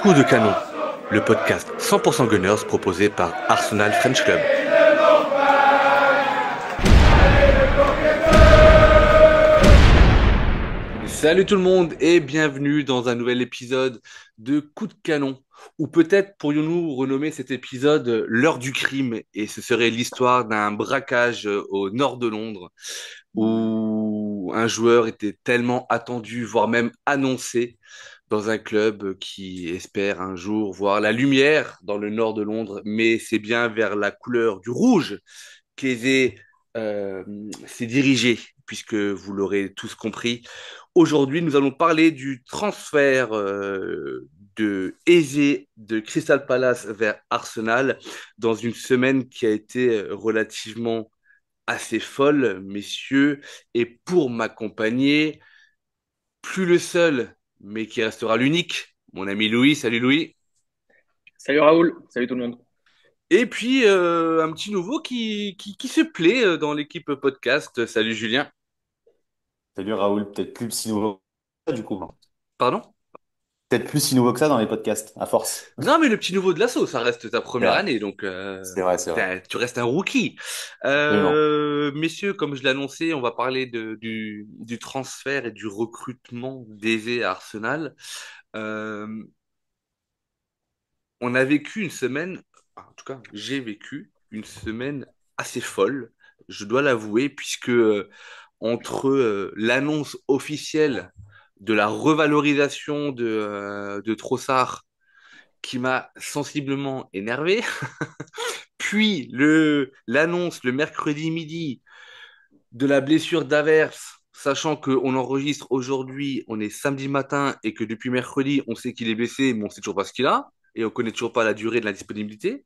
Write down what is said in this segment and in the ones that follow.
Coup de canon, le podcast 100% Gunners proposé par Arsenal French Club. Salut tout le monde et bienvenue dans un nouvel épisode de Coup de canon. Ou peut-être pourrions-nous renommer cet épisode l'heure du crime, et ce serait l'histoire d'un braquage au nord de Londres où un joueur était tellement attendu, voire même annoncé, dans un club qui espère un jour voir la lumière dans le nord de Londres, mais c'est bien vers la couleur du rouge qu'Eze euh, s'est dirigé, puisque vous l'aurez tous compris. Aujourd'hui, nous allons parler du transfert de Eze de Crystal Palace vers Arsenal dans une semaine qui a été relativement assez folle, messieurs, et pour m'accompagner, plus le seul, mais qui restera l'unique, mon ami Louis. Salut Louis. Salut Raoul, salut tout le monde. Et puis un petit nouveau qui se plaît dans l'équipe podcast. Salut Julien. Salut Raoul, peut-être plus si nouveau que ça du coup. Pardon? Peut-être plus si nouveau que ça dans les podcasts, à force. Non, mais le petit nouveau de l'assaut, ça reste ta C'est première vrai, année, donc c'est vrai. tu restes un rookie. Absolument. Messieurs, comme je l'ai annoncé, on va parler du transfert et du recrutement d'Eze à Arsenal. Euh, on a vécu une semaine, en tout cas, j'ai vécu une semaine assez folle, je dois l'avouer, puisque entre l'annonce officielle de la revalorisation de Trossard, qui m'a sensiblement énervé, puis l'annonce le mercredi midi de la blessure d'Averse, sachant qu'on enregistre aujourd'hui, on est samedi matin, et que depuis mercredi, on sait qu'il est blessé, mais on sait toujours pas ce qu'il a, et on connaît toujours pas la durée de la disponibilité.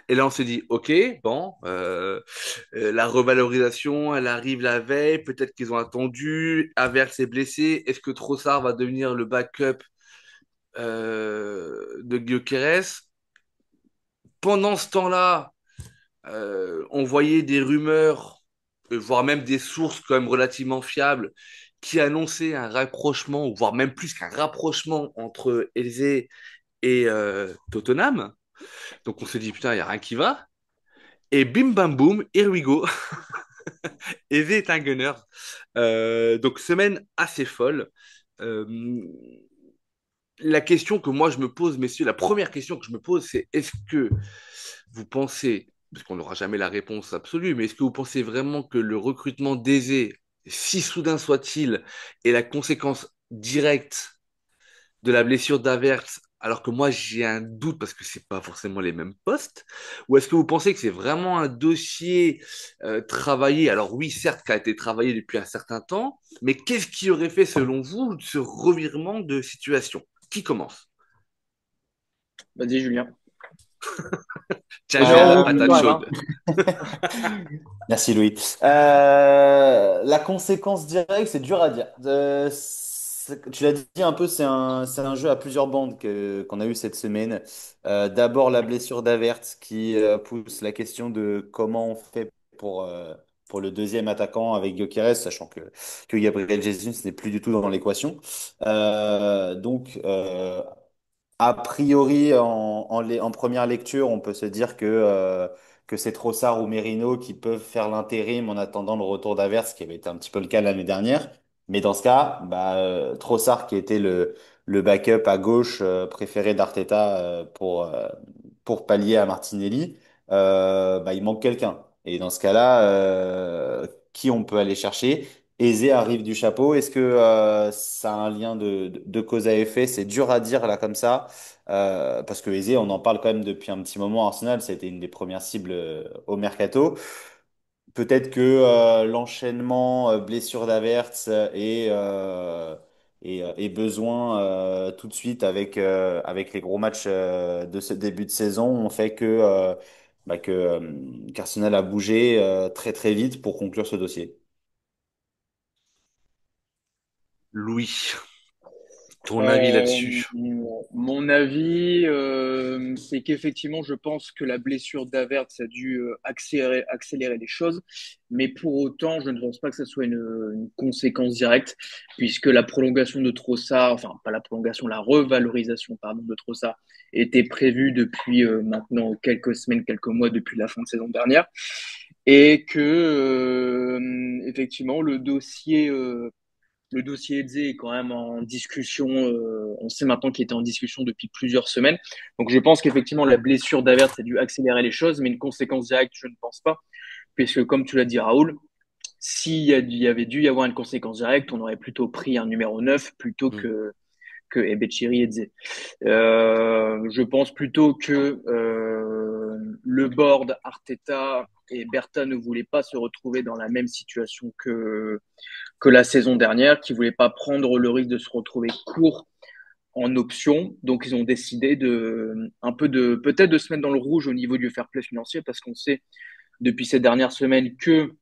Et là, on se dit, OK, bon, la revalorisation, elle arrive la veille, peut-être qu'ils ont attendu, Havertz est blessé, est-ce que Trossard va devenir le backup de Gyökeres? Pendant ce temps-là, on voyait des rumeurs, voire même des sources quand même relativement fiables, qui annonçaient un rapprochement, voire même plus qu'un rapprochement entre Eze et Tottenham. Donc on se dit, putain, il n'y a rien qui va. Et bim bam boum, here we go. Eze est un gunner. Donc semaine assez folle. Euh, la question que moi je me pose, messieurs, la première question que je me pose, c'est est-ce que vous pensez, parce qu'on n'aura jamais la réponse absolue, mais est-ce que vous pensez vraiment que le recrutement d'Eze, si soudain soit-il, est la conséquence directe de la blessure d'Avertz, alors que moi j'ai un doute parce que c'est pas forcément les mêmes postes, ou est-ce que vous pensez que c'est vraiment un dossier travaillé, alors oui certes qui a été travaillé depuis un certain temps, mais qu'est-ce qui aurait fait selon vous ce revirement de situation? Qui commence? Vas-y Julien. Tiens Je vais Julien, la en rouge patate quand même, hein. chaude. Merci Louis. La conséquence directe, c'est dur à dire. Tu l'as dit un peu, c'est un jeu à plusieurs bandes qu'on a eu cette semaine. D'abord la blessure d'Avert qui pousse la question de comment on fait pour le deuxième attaquant avec Gyökeres, sachant que Gabriel Jesus n'est plus du tout dans l'équation. A priori, en première lecture, on peut se dire que c'est Trossard ou Merino qui peuvent faire l'intérim en attendant le retour d'Havertz, ce qui avait été un petit peu le cas l'année dernière. Mais dans ce cas, Trossard, qui était le backup à gauche préféré d'Arteta pour pallier à Martinelli, il manque quelqu'un. Et dans ce cas-là, qui on peut aller chercher? Eze arrive du chapeau. Est-ce que ça a un lien de cause à effet? C'est dur à dire là comme ça. Parce que Eze, on en parle quand même depuis un petit moment. Arsenal, c'était une des premières cibles au mercato. Peut-être que l'enchaînement blessure d'Avertz et besoin tout de suite avec les gros matchs de ce début de saison ont fait qu'Arsenal a bougé très très vite pour conclure ce dossier. Louis. Ton avis Euh, là-dessus? Mon avis, c'est qu'effectivement, je pense que la blessure d'Avert, ça a dû accélérer les choses, mais pour autant, je ne pense pas que ça soit une conséquence directe, puisque la prolongation de Trossard, enfin pas la prolongation, la revalorisation, pardon, de Trossard était prévue depuis maintenant quelques semaines, quelques mois depuis la fin de saison dernière, et que effectivement le dossier Eze est quand même en discussion. On sait maintenant qu'il était en discussion depuis plusieurs semaines. Donc je pense qu'effectivement la blessure d'Avert a dû accélérer les choses, mais une conséquence directe, je ne pense pas, puisque comme tu l'as dit Raoul, s'il y avait dû y avoir une conséquence directe, on aurait plutôt pris un numéro 9 plutôt Hmm. que Ebechiri Eze. Je pense plutôt que le board Arteta et Berta ne voulaient pas se retrouver dans la même situation que la saison dernière, qui ne voulaient pas prendre le risque de se retrouver court en option. Donc, ils ont décidé peut-être de se mettre dans le rouge au niveau du fair play financier, parce qu'on sait depuis ces dernières semaines que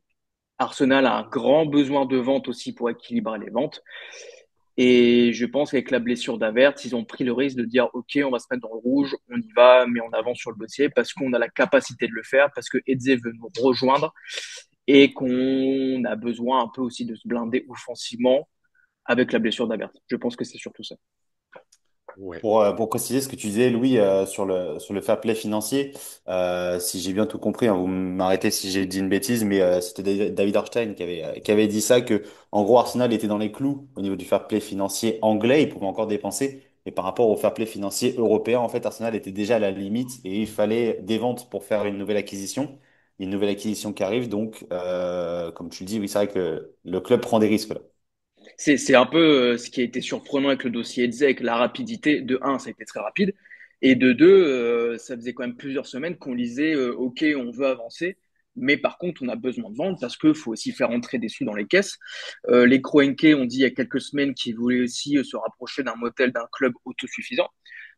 Arsenal a un grand besoin de vente aussi pour équilibrer les ventes. Et je pense qu'avec la blessure d'Avert, ils ont pris le risque de dire, OK, on va se mettre dans le rouge, on y va, mais on avance sur le dossier parce qu'on a la capacité de le faire, parce que Eze veut nous rejoindre et qu'on a besoin un peu aussi de se blinder offensivement avec la blessure d'Avert. Je pense que c'est surtout ça. Ouais. Pour préciser ce que tu disais, Louis, sur le fair play financier, si j'ai bien tout compris, hein, vous m'arrêtez si j'ai dit une bêtise, mais c'était David Orstein qui avait dit ça, que en gros Arsenal était dans les clous au niveau du fair play financier anglais, il pouvait encore dépenser, et par rapport au fair play financier européen, en fait, Arsenal était déjà à la limite et il fallait des ventes pour faire une nouvelle acquisition qui arrive, donc comme tu le dis, oui, c'est vrai que le club prend des risques là. C'est un peu ce qui a été surprenant avec le dossier Edzek, la rapidité. De un, ça a été très rapide. Et de deux, ça faisait quand même plusieurs semaines qu'on lisait OK, on veut avancer, mais par contre, on a besoin de vendre parce qu'il faut aussi faire entrer des sous dans les caisses. Les Kroenke ont dit il y a quelques semaines qu'ils voulaient aussi se rapprocher d'un modèle d'un club autosuffisant.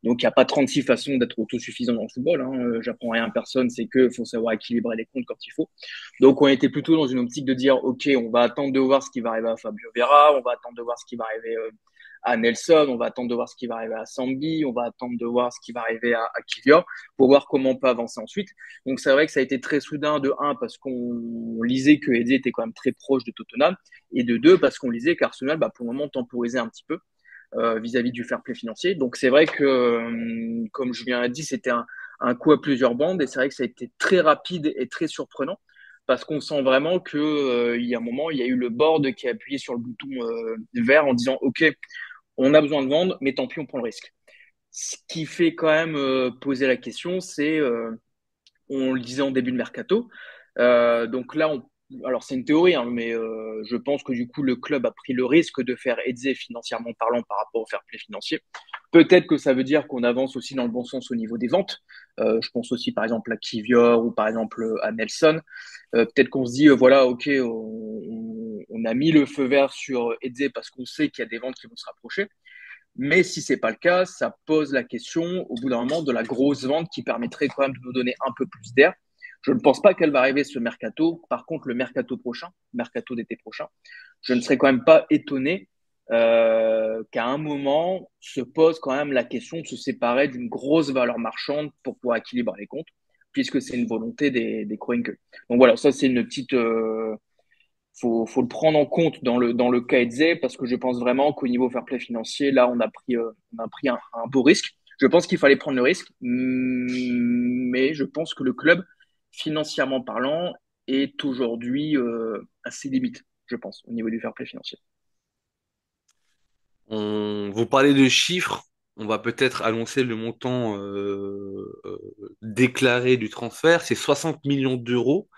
Donc, il n'y a pas 36 façons d'être autosuffisant dans le football. Hein. J'apprends rien à personne, c'est que faut savoir équilibrer les comptes quand il faut. Donc, on était plutôt dans une optique de dire, OK, on va attendre de voir ce qui va arriver à Fabio Vera, on va attendre de voir ce qui va arriver à Nelson, on va attendre de voir ce qui va arriver à Sambi, on va attendre de voir ce qui va arriver à Kivior pour voir comment on peut avancer ensuite. Donc, c'est vrai que ça a été très soudain de un, parce qu'on lisait que Eddie était quand même très proche de Tottenham, et de deux, parce qu'on lisait qu'Arsenal, bah, pour le moment, temporisait un petit peu vis-à-vis du fair play financier. Donc, c'est vrai que, comme Julien a dit, c'était un coup à plusieurs bandes, et c'est vrai que ça a été très rapide et très surprenant parce qu'on sent vraiment que il y a un moment, il y a eu le board qui a appuyé sur le bouton vert en disant OK, on a besoin de vendre, mais tant pis, on prend le risque. Ce qui fait quand même poser la question, c'est, on le disait en début de mercato, donc là, alors c'est une théorie, hein, mais je pense que du coup, le club a pris le risque de faire Eze financièrement parlant par rapport au fair play financier. Peut-être que ça veut dire qu'on avance aussi dans le bon sens au niveau des ventes. Je pense aussi par exemple à Kivior ou par exemple à Nelson. Peut-être qu'on se dit, voilà, ok, on a mis le feu vert sur Eze parce qu'on sait qu'il y a des ventes qui vont se rapprocher. Mais si c'est pas le cas, ça pose la question au bout d'un moment de la grosse vente qui permettrait quand même de nous donner un peu plus d'air. Je ne pense pas qu'elle va arriver ce mercato. Par contre, le mercato prochain, mercato d'été prochain, je ne serais quand même pas étonné qu'à un moment se pose quand même la question de se séparer d'une grosse valeur marchande pour pouvoir équilibrer les comptes, puisque c'est une volonté des Kroenke. Donc voilà, ça c'est une petite, faut le prendre en compte dans le cas Eze, parce que je pense vraiment qu'au niveau fair play financier, là, on a pris un beau risque. Je pense qu'il fallait prendre le risque, mais je pense que le club, financièrement parlant, est aujourd'hui à ses limites, je pense, au niveau du fair play financier. Vous parlez de chiffres, on va peut-être annoncer le montant déclaré du transfert, c'est 60 millions d'euros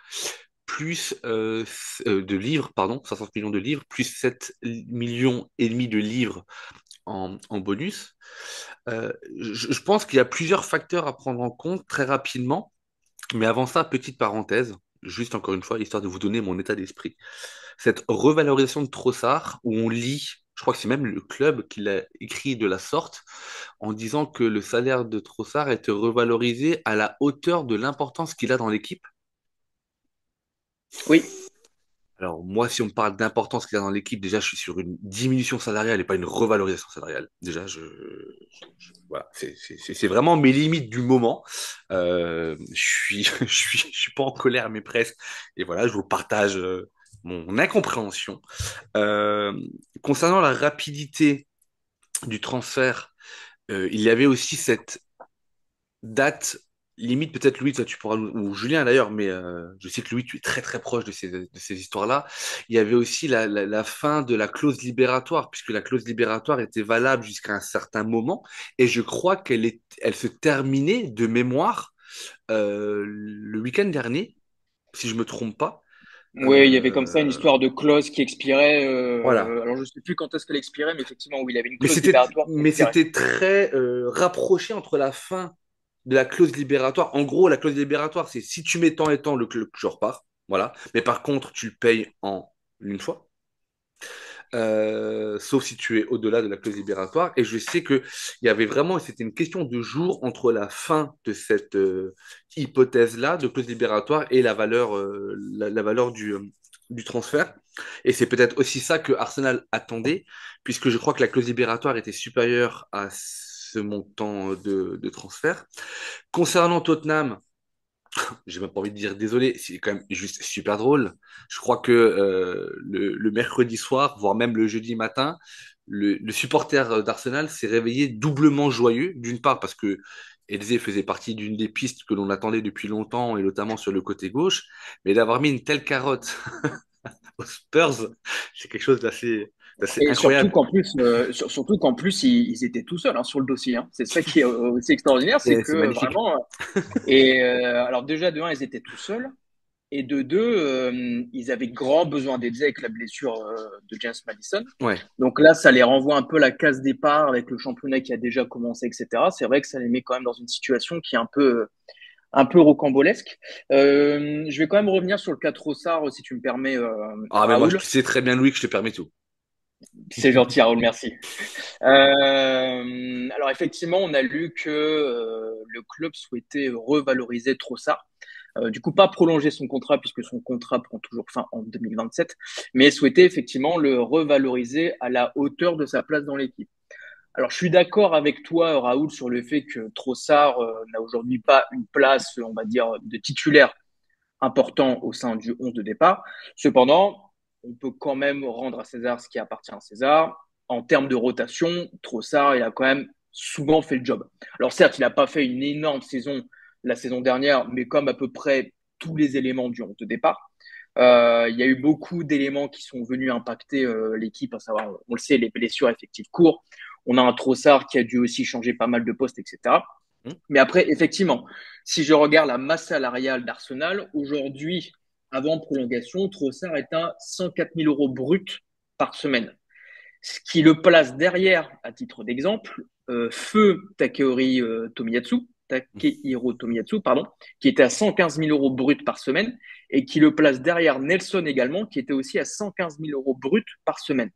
plus de livres, pardon, 60 millions de livres, plus 7 millions et demi de livres en bonus. Je pense qu'il y a plusieurs facteurs à prendre en compte très rapidement, mais avant ça, petite parenthèse, juste encore une fois, histoire de vous donner mon état d'esprit. Cette revalorisation de Trossard, où on lit, je crois que c'est même le club qui l'a écrit de la sorte, en disant que le salaire de Trossard était revalorisé à la hauteur de l'importance qu'il a dans l'équipe. Oui, Alors, moi, si on me parle d'importance qu'il y a dans l'équipe, déjà, je suis sur une diminution salariale et pas une revalorisation salariale. Déjà, voilà, c'est vraiment mes limites du moment. Je suis pas en colère, mais presque. Et voilà, je vous partage mon incompréhension. Euh, Concernant la rapidité du transfert, il y avait aussi cette date limite, peut-être Louis, toi tu pourras, ou Julien d'ailleurs, mais je sais que Louis, tu es très très proche de ces histoires-là. Il y avait aussi la fin de la clause libératoire, puisque la clause libératoire était valable jusqu'à un certain moment, et je crois elle se terminait de mémoire le week-end dernier, si je me trompe pas. Oui, il y avait comme ça une Euh, histoire de clause qui expirait. voilà. Alors, je sais plus quand est-ce qu'elle expirait, mais effectivement, oui, il y avait une clause libératoire qui Mais expirait. c'était très rapproché entre la fin de la clause libératoire. En gros, la clause libératoire, c'est si tu mets tant et tant, le club, je repars. Voilà. Mais par contre, tu le payes en une fois. Sauf si tu es au-delà de la clause libératoire. Et je sais que il y avait vraiment, c'était une question de jour entre la fin de cette hypothèse-là de clause libératoire et la valeur du transfert. Et c'est peut-être aussi ça que Arsenal attendait, puisque je crois que la clause libératoire était supérieure à ce montant de transfert. Concernant Tottenham, j'ai même pas envie de dire désolé, c'est quand même juste super drôle. Je crois que le mercredi soir, voire même le jeudi matin, le supporter d'Arsenal s'est réveillé doublement joyeux, d'une part parce que Eze faisait partie d'une des pistes que l'on attendait depuis longtemps, et notamment sur le côté gauche, mais d'avoir mis une telle carotte aux Spurs, c'est quelque chose d'assez Et surtout incroyable. qu'en plus, surtout qu'en plus, ils étaient tout seuls hein, sur le dossier. Hein. C'est ça qui est aussi extraordinaire, c'est que C'est magnifique. vraiment. Alors déjà de un, ils étaient tout seuls. Et de deux, ils avaient grand besoin d'aider avec la blessure de James Madison. Ouais. Donc là, ça les renvoie un peu à la case départ avec le championnat qui a déjà commencé, etc. C'est vrai que ça les met quand même dans une situation qui est un peu rocambolesque. Je vais quand même revenir sur le cas Trossard, si tu me permets, Ah, mais moi, Raoul. tu sais très bien, Louis, que je te permets tout. C'est gentil, Raoul, merci. Alors effectivement, on a lu que le club souhaitait revaloriser Trossard. Du coup, pas prolonger son contrat puisque son contrat prend toujours fin en 2027, mais souhaitait effectivement le revaloriser à la hauteur de sa place dans l'équipe. Alors, je suis d'accord avec toi, Raoul, sur le fait que Trossard n'a aujourd'hui pas une place, on va dire, de titulaire important au sein du 11 de départ. Cependant, on peut quand même rendre à César ce qui appartient à César. En termes de rotation, Trossard, il a quand même souvent fait le job. Alors certes, il n'a pas fait une énorme saison la saison dernière, mais comme à peu près tous les éléments du 11 de départ. Il y a eu beaucoup d'éléments qui sont venus impacter l'équipe, à savoir, on le sait, les blessures effectives courtes. On a un Trossard qui a dû aussi changer pas mal de postes, etc. Hmm. Mais après, effectivement, si je regarde la masse salariale d'Arsenal, aujourd'hui, avant prolongation, Trossard est à 104 000 euros bruts par semaine. Ce qui le place derrière, à titre d'exemple, Feu Takehiro Tomiyasu, pardon, qui était à 115 000 euros bruts par semaine, et qui le place derrière Nelson également, qui était aussi à 115 000 euros bruts par semaine.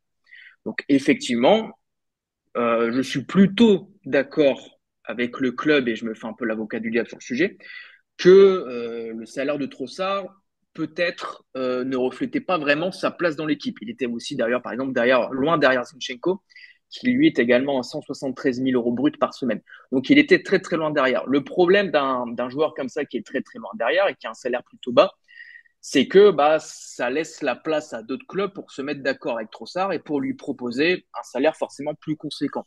Donc effectivement, je suis plutôt d'accord avec le club, et je me fais un peu l'avocat du diable sur le sujet, que le salaire de Trossard peut-être ne reflétait pas vraiment sa place dans l'équipe. Il était aussi d'ailleurs, par exemple, loin derrière Zinchenko, qui lui est également à 173 000 euros bruts par semaine. Donc il était très très loin derrière. Le problème d'un joueur comme ça qui est très très loin derrière et qui a un salaire plutôt bas, c'est que bah, ça laisse la place à d'autres clubs pour se mettre d'accord avec Trossard et pour lui proposer un salaire forcément plus conséquent.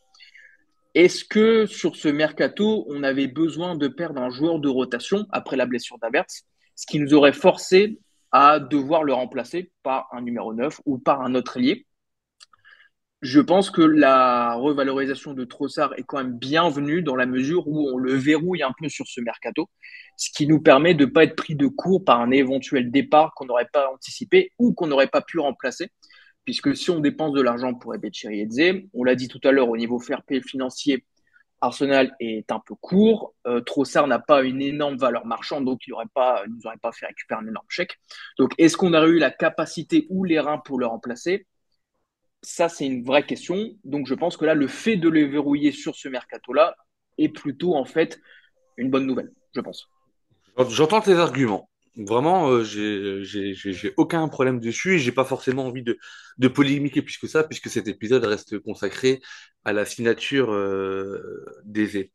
Est-ce que sur ce mercato, on avait besoin de perdre un joueur de rotation après la blessure d'Havertz, ce qui nous aurait forcé à devoir le remplacer par un numéro 9 ou par un autre ailier? Je pense que la revalorisation de Trossard est quand même bienvenue dans la mesure où on le verrouille un peu sur ce mercato, ce qui nous permet de ne pas être pris de court par un éventuel départ qu'on n'aurait pas anticipé ou qu'on n'aurait pas pu remplacer. Puisque si on dépense de l'argent pour Ebechery Eze, on l'a dit tout à l'heure, au niveau fair play financier, Arsenal est un peu court. Trossard n'a pas une énorme valeur marchande, donc il ne nous aurait pas fait récupérer un énorme chèque. Donc, est-ce qu'on aurait eu la capacité ou les reins pour le remplacer? Ça, c'est une vraie question. Donc, je pense que là, le fait de le verrouiller sur ce mercato-là est plutôt, en fait, une bonne nouvelle, je pense. J'entends tes arguments. Vraiment, j'ai aucun problème dessus et j'ai pas forcément envie de polémiquer plus que ça, puisque cet épisode reste consacré à la signature d'Eze.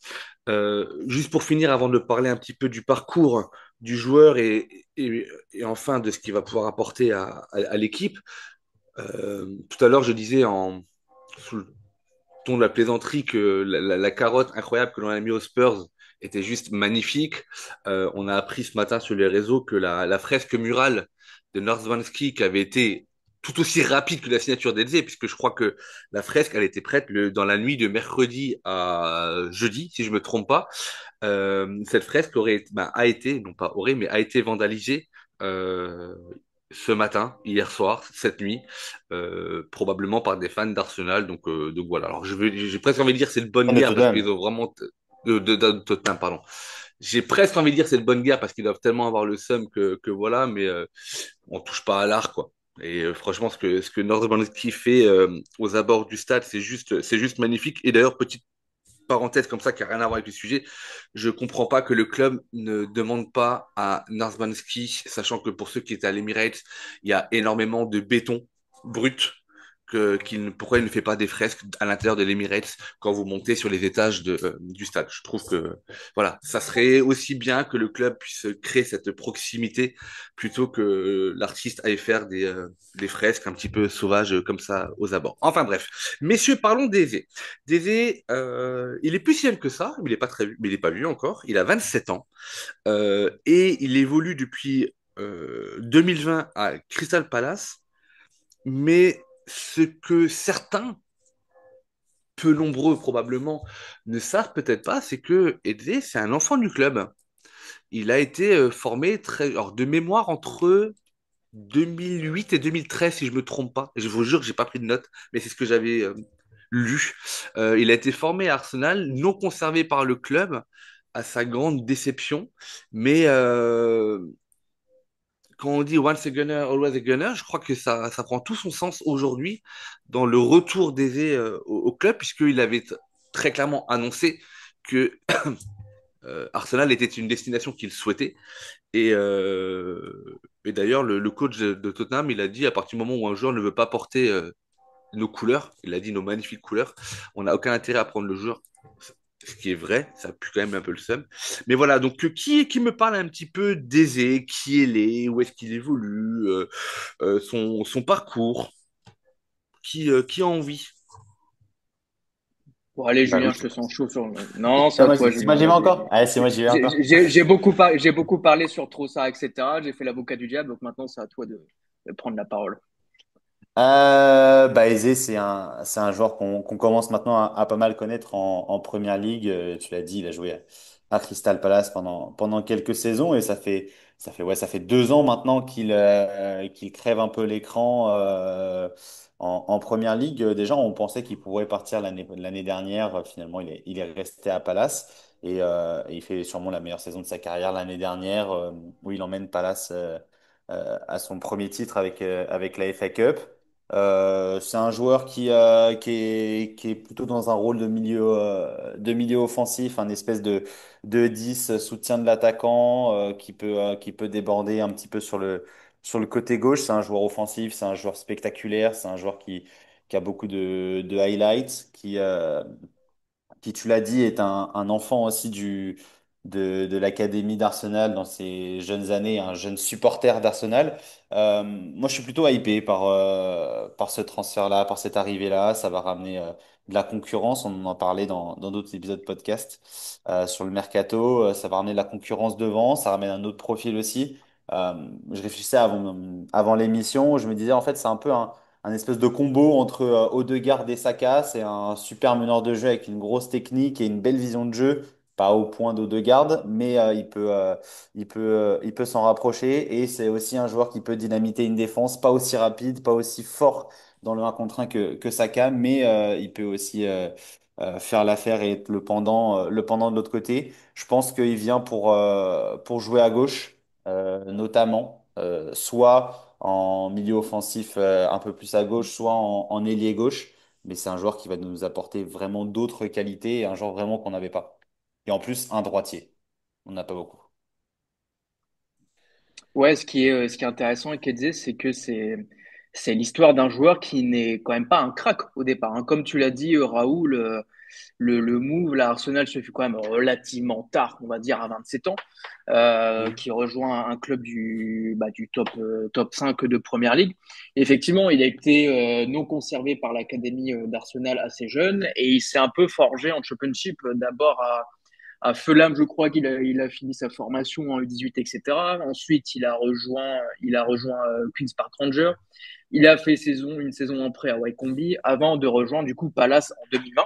Juste pour finir, avant de parler un petit peu du parcours du joueur et enfin de ce qu'il va pouvoir apporter à l'équipe, tout à l'heure je disais sous le ton de la plaisanterie que la carotte incroyable que l'on a mis aux Spurs était juste magnifique. On a appris ce matin sur les réseaux que la fresque murale de Norswansky, qui avait été tout aussi rapide que la signature d'Elzé, puisque je crois que la fresque, elle était prête dans la nuit de mercredi à jeudi, si je me trompe pas. Cette fresque a été, non pas aurait, mais a été vandalisée euh, ce matin, hier soir, cette nuit, probablement par des fans d'Arsenal. Donc voilà. Alors j'ai presque envie de dire c'est de bonne De guerre parce qu'ils Tottenham. ont vraiment de Tottenham, pardon. J'ai presque envie de dire c'est de bonne guerre parce qu'ils doivent tellement avoir le seum que voilà, mais on touche pas à l'art quoi. Et franchement, ce que Normandy fait aux abords du stade, c'est juste magnifique. Et d'ailleurs, petite parenthèse comme ça qui a rien à voir avec le sujet, je comprends pas que le club ne demande pas à Narsbanski, sachant que pour ceux qui étaient à l'Emirates, il y a énormément de béton brut. Pourquoi il ne fait pas des fresques à l'intérieur de l'Emirates quand vous montez sur les étages du stade? Je trouve que voilà, ça serait aussi bien que le club puisse créer cette proximité plutôt que l'artiste aille faire des fresques un petit peu sauvages comme ça aux abords. Enfin bref, messieurs, parlons d'Eze. Dévé, il est plus si jeune que ça, mais il est pas vieux encore. Il a 27 ans et il évolue depuis 2020 à Crystal Palace. Mais ce que certains, peu nombreux probablement, ne savent peut-être pas, c'est que Eze, c'est un enfant du club. Il a été formé alors, de mémoire entre 2008 et 2013, si je me trompe pas. Je vous jure que j'ai pas pris de notes, mais c'est ce que j'avais lu. Il a été formé à Arsenal, non conservé par le club, à sa grande déception. Mais quand on dit once a gunner, always a gunner, je crois que ça prend tout son sens aujourd'hui dans le retour d'Eze au club, puisqu'il avait très clairement annoncé que Arsenal était une destination qu'il souhaitait. Et d'ailleurs, le coach de Tottenham, il a dit à partir du moment où un joueur ne veut pas porter nos couleurs, il a dit nos magnifiques couleurs, on n'a aucun intérêt à prendre le joueur. Ce qui est vrai, ça pue quand même un peu le seum. Mais voilà, donc qui me parle un petit peu d'Aizé, qui il est, où est-ce qu'il évolue, son parcours, qui a envie. Bon, allez, Bah oui. Julien, je te sens chaud sur le. Non, c'est Ah, à moi, toi, c'est moi Julien. j'y vais Moi, encore? Allez, c'est moi j'y vais encore. j'ai beaucoup parlé sur Trossard, etc. J'ai fait l'avocat du diable, donc maintenant, c'est à toi de prendre la parole. Bah, Eze, c'est un joueur qu'on commence maintenant à pas mal connaître en première ligue. Tu l'as dit, il a joué à Crystal Palace pendant quelques saisons et ça fait 2 ans maintenant qu'il crève un peu l'écran en première ligue. Déjà, on pensait qu'il pourrait partir l'année dernière. Finalement, il est resté à Palace et il fait sûrement la meilleure saison de sa carrière l'année dernière où il emmène Palace à son premier titre avec la FA Cup. C'est un joueur qui est plutôt dans un rôle de milieu offensif, un espèce de 10 soutien de l'attaquant qui peut déborder un petit peu sur le côté gauche. C'est un joueur offensif, c'est un joueur spectaculaire, c'est un joueur qui a beaucoup de highlights, qui, tu l'as dit, est un enfant aussi de l'académie d'Arsenal dans ses jeunes années, un jeune supporter d'Arsenal. Moi, je suis plutôt hypé par ce transfert-là, par cette arrivée-là. Ça va ramener de la concurrence. On en parlait dans d'autres épisodes podcast sur le mercato. Ça va ramener de la concurrence devant. Ça ramène un autre profil aussi. Je réfléchissais avant l'émission. Je me disais, en fait, c'est un peu un espèce de combo entre Odegaard et Saka. C'est un super meneur de jeu avec une grosse technique et une belle vision de jeu. Pas au point d'Odegaard, mais il peut s'en rapprocher. Et c'est aussi un joueur qui peut dynamiter une défense, pas aussi rapide, pas aussi fort dans le 1 contre 1 que Saka, mais il peut aussi faire l'affaire et être le pendant de l'autre côté. Je pense qu'il vient pour jouer à gauche, notamment, soit en milieu offensif un peu plus à gauche, soit en ailier gauche. Mais c'est un joueur qui va nous apporter vraiment d'autres qualités et un joueur vraiment qu'on n'avait pas. Et en plus, un droitier. On n'a pas beaucoup. Ouais, ce qui est intéressant avec Edzé, c'est que c'est l'histoire d'un joueur qui n'est quand même pas un crack au départ, hein. Comme tu l'as dit, Raoul, le move, là, Arsenal se fait quand même relativement tard, on va dire à 27 ans, Mm. qui rejoint un club du top 5 de Première Ligue. Et effectivement, il a été non conservé par l'académie d'Arsenal assez jeune et il s'est un peu forgé en Championship d'abord à Fulham, je crois qu'il a fini sa formation en U18, etc. Ensuite, il a rejoint Queen's Park Rangers. Il a fait une saison en prêt à Wycombe avant de rejoindre du coup Palace en 2020.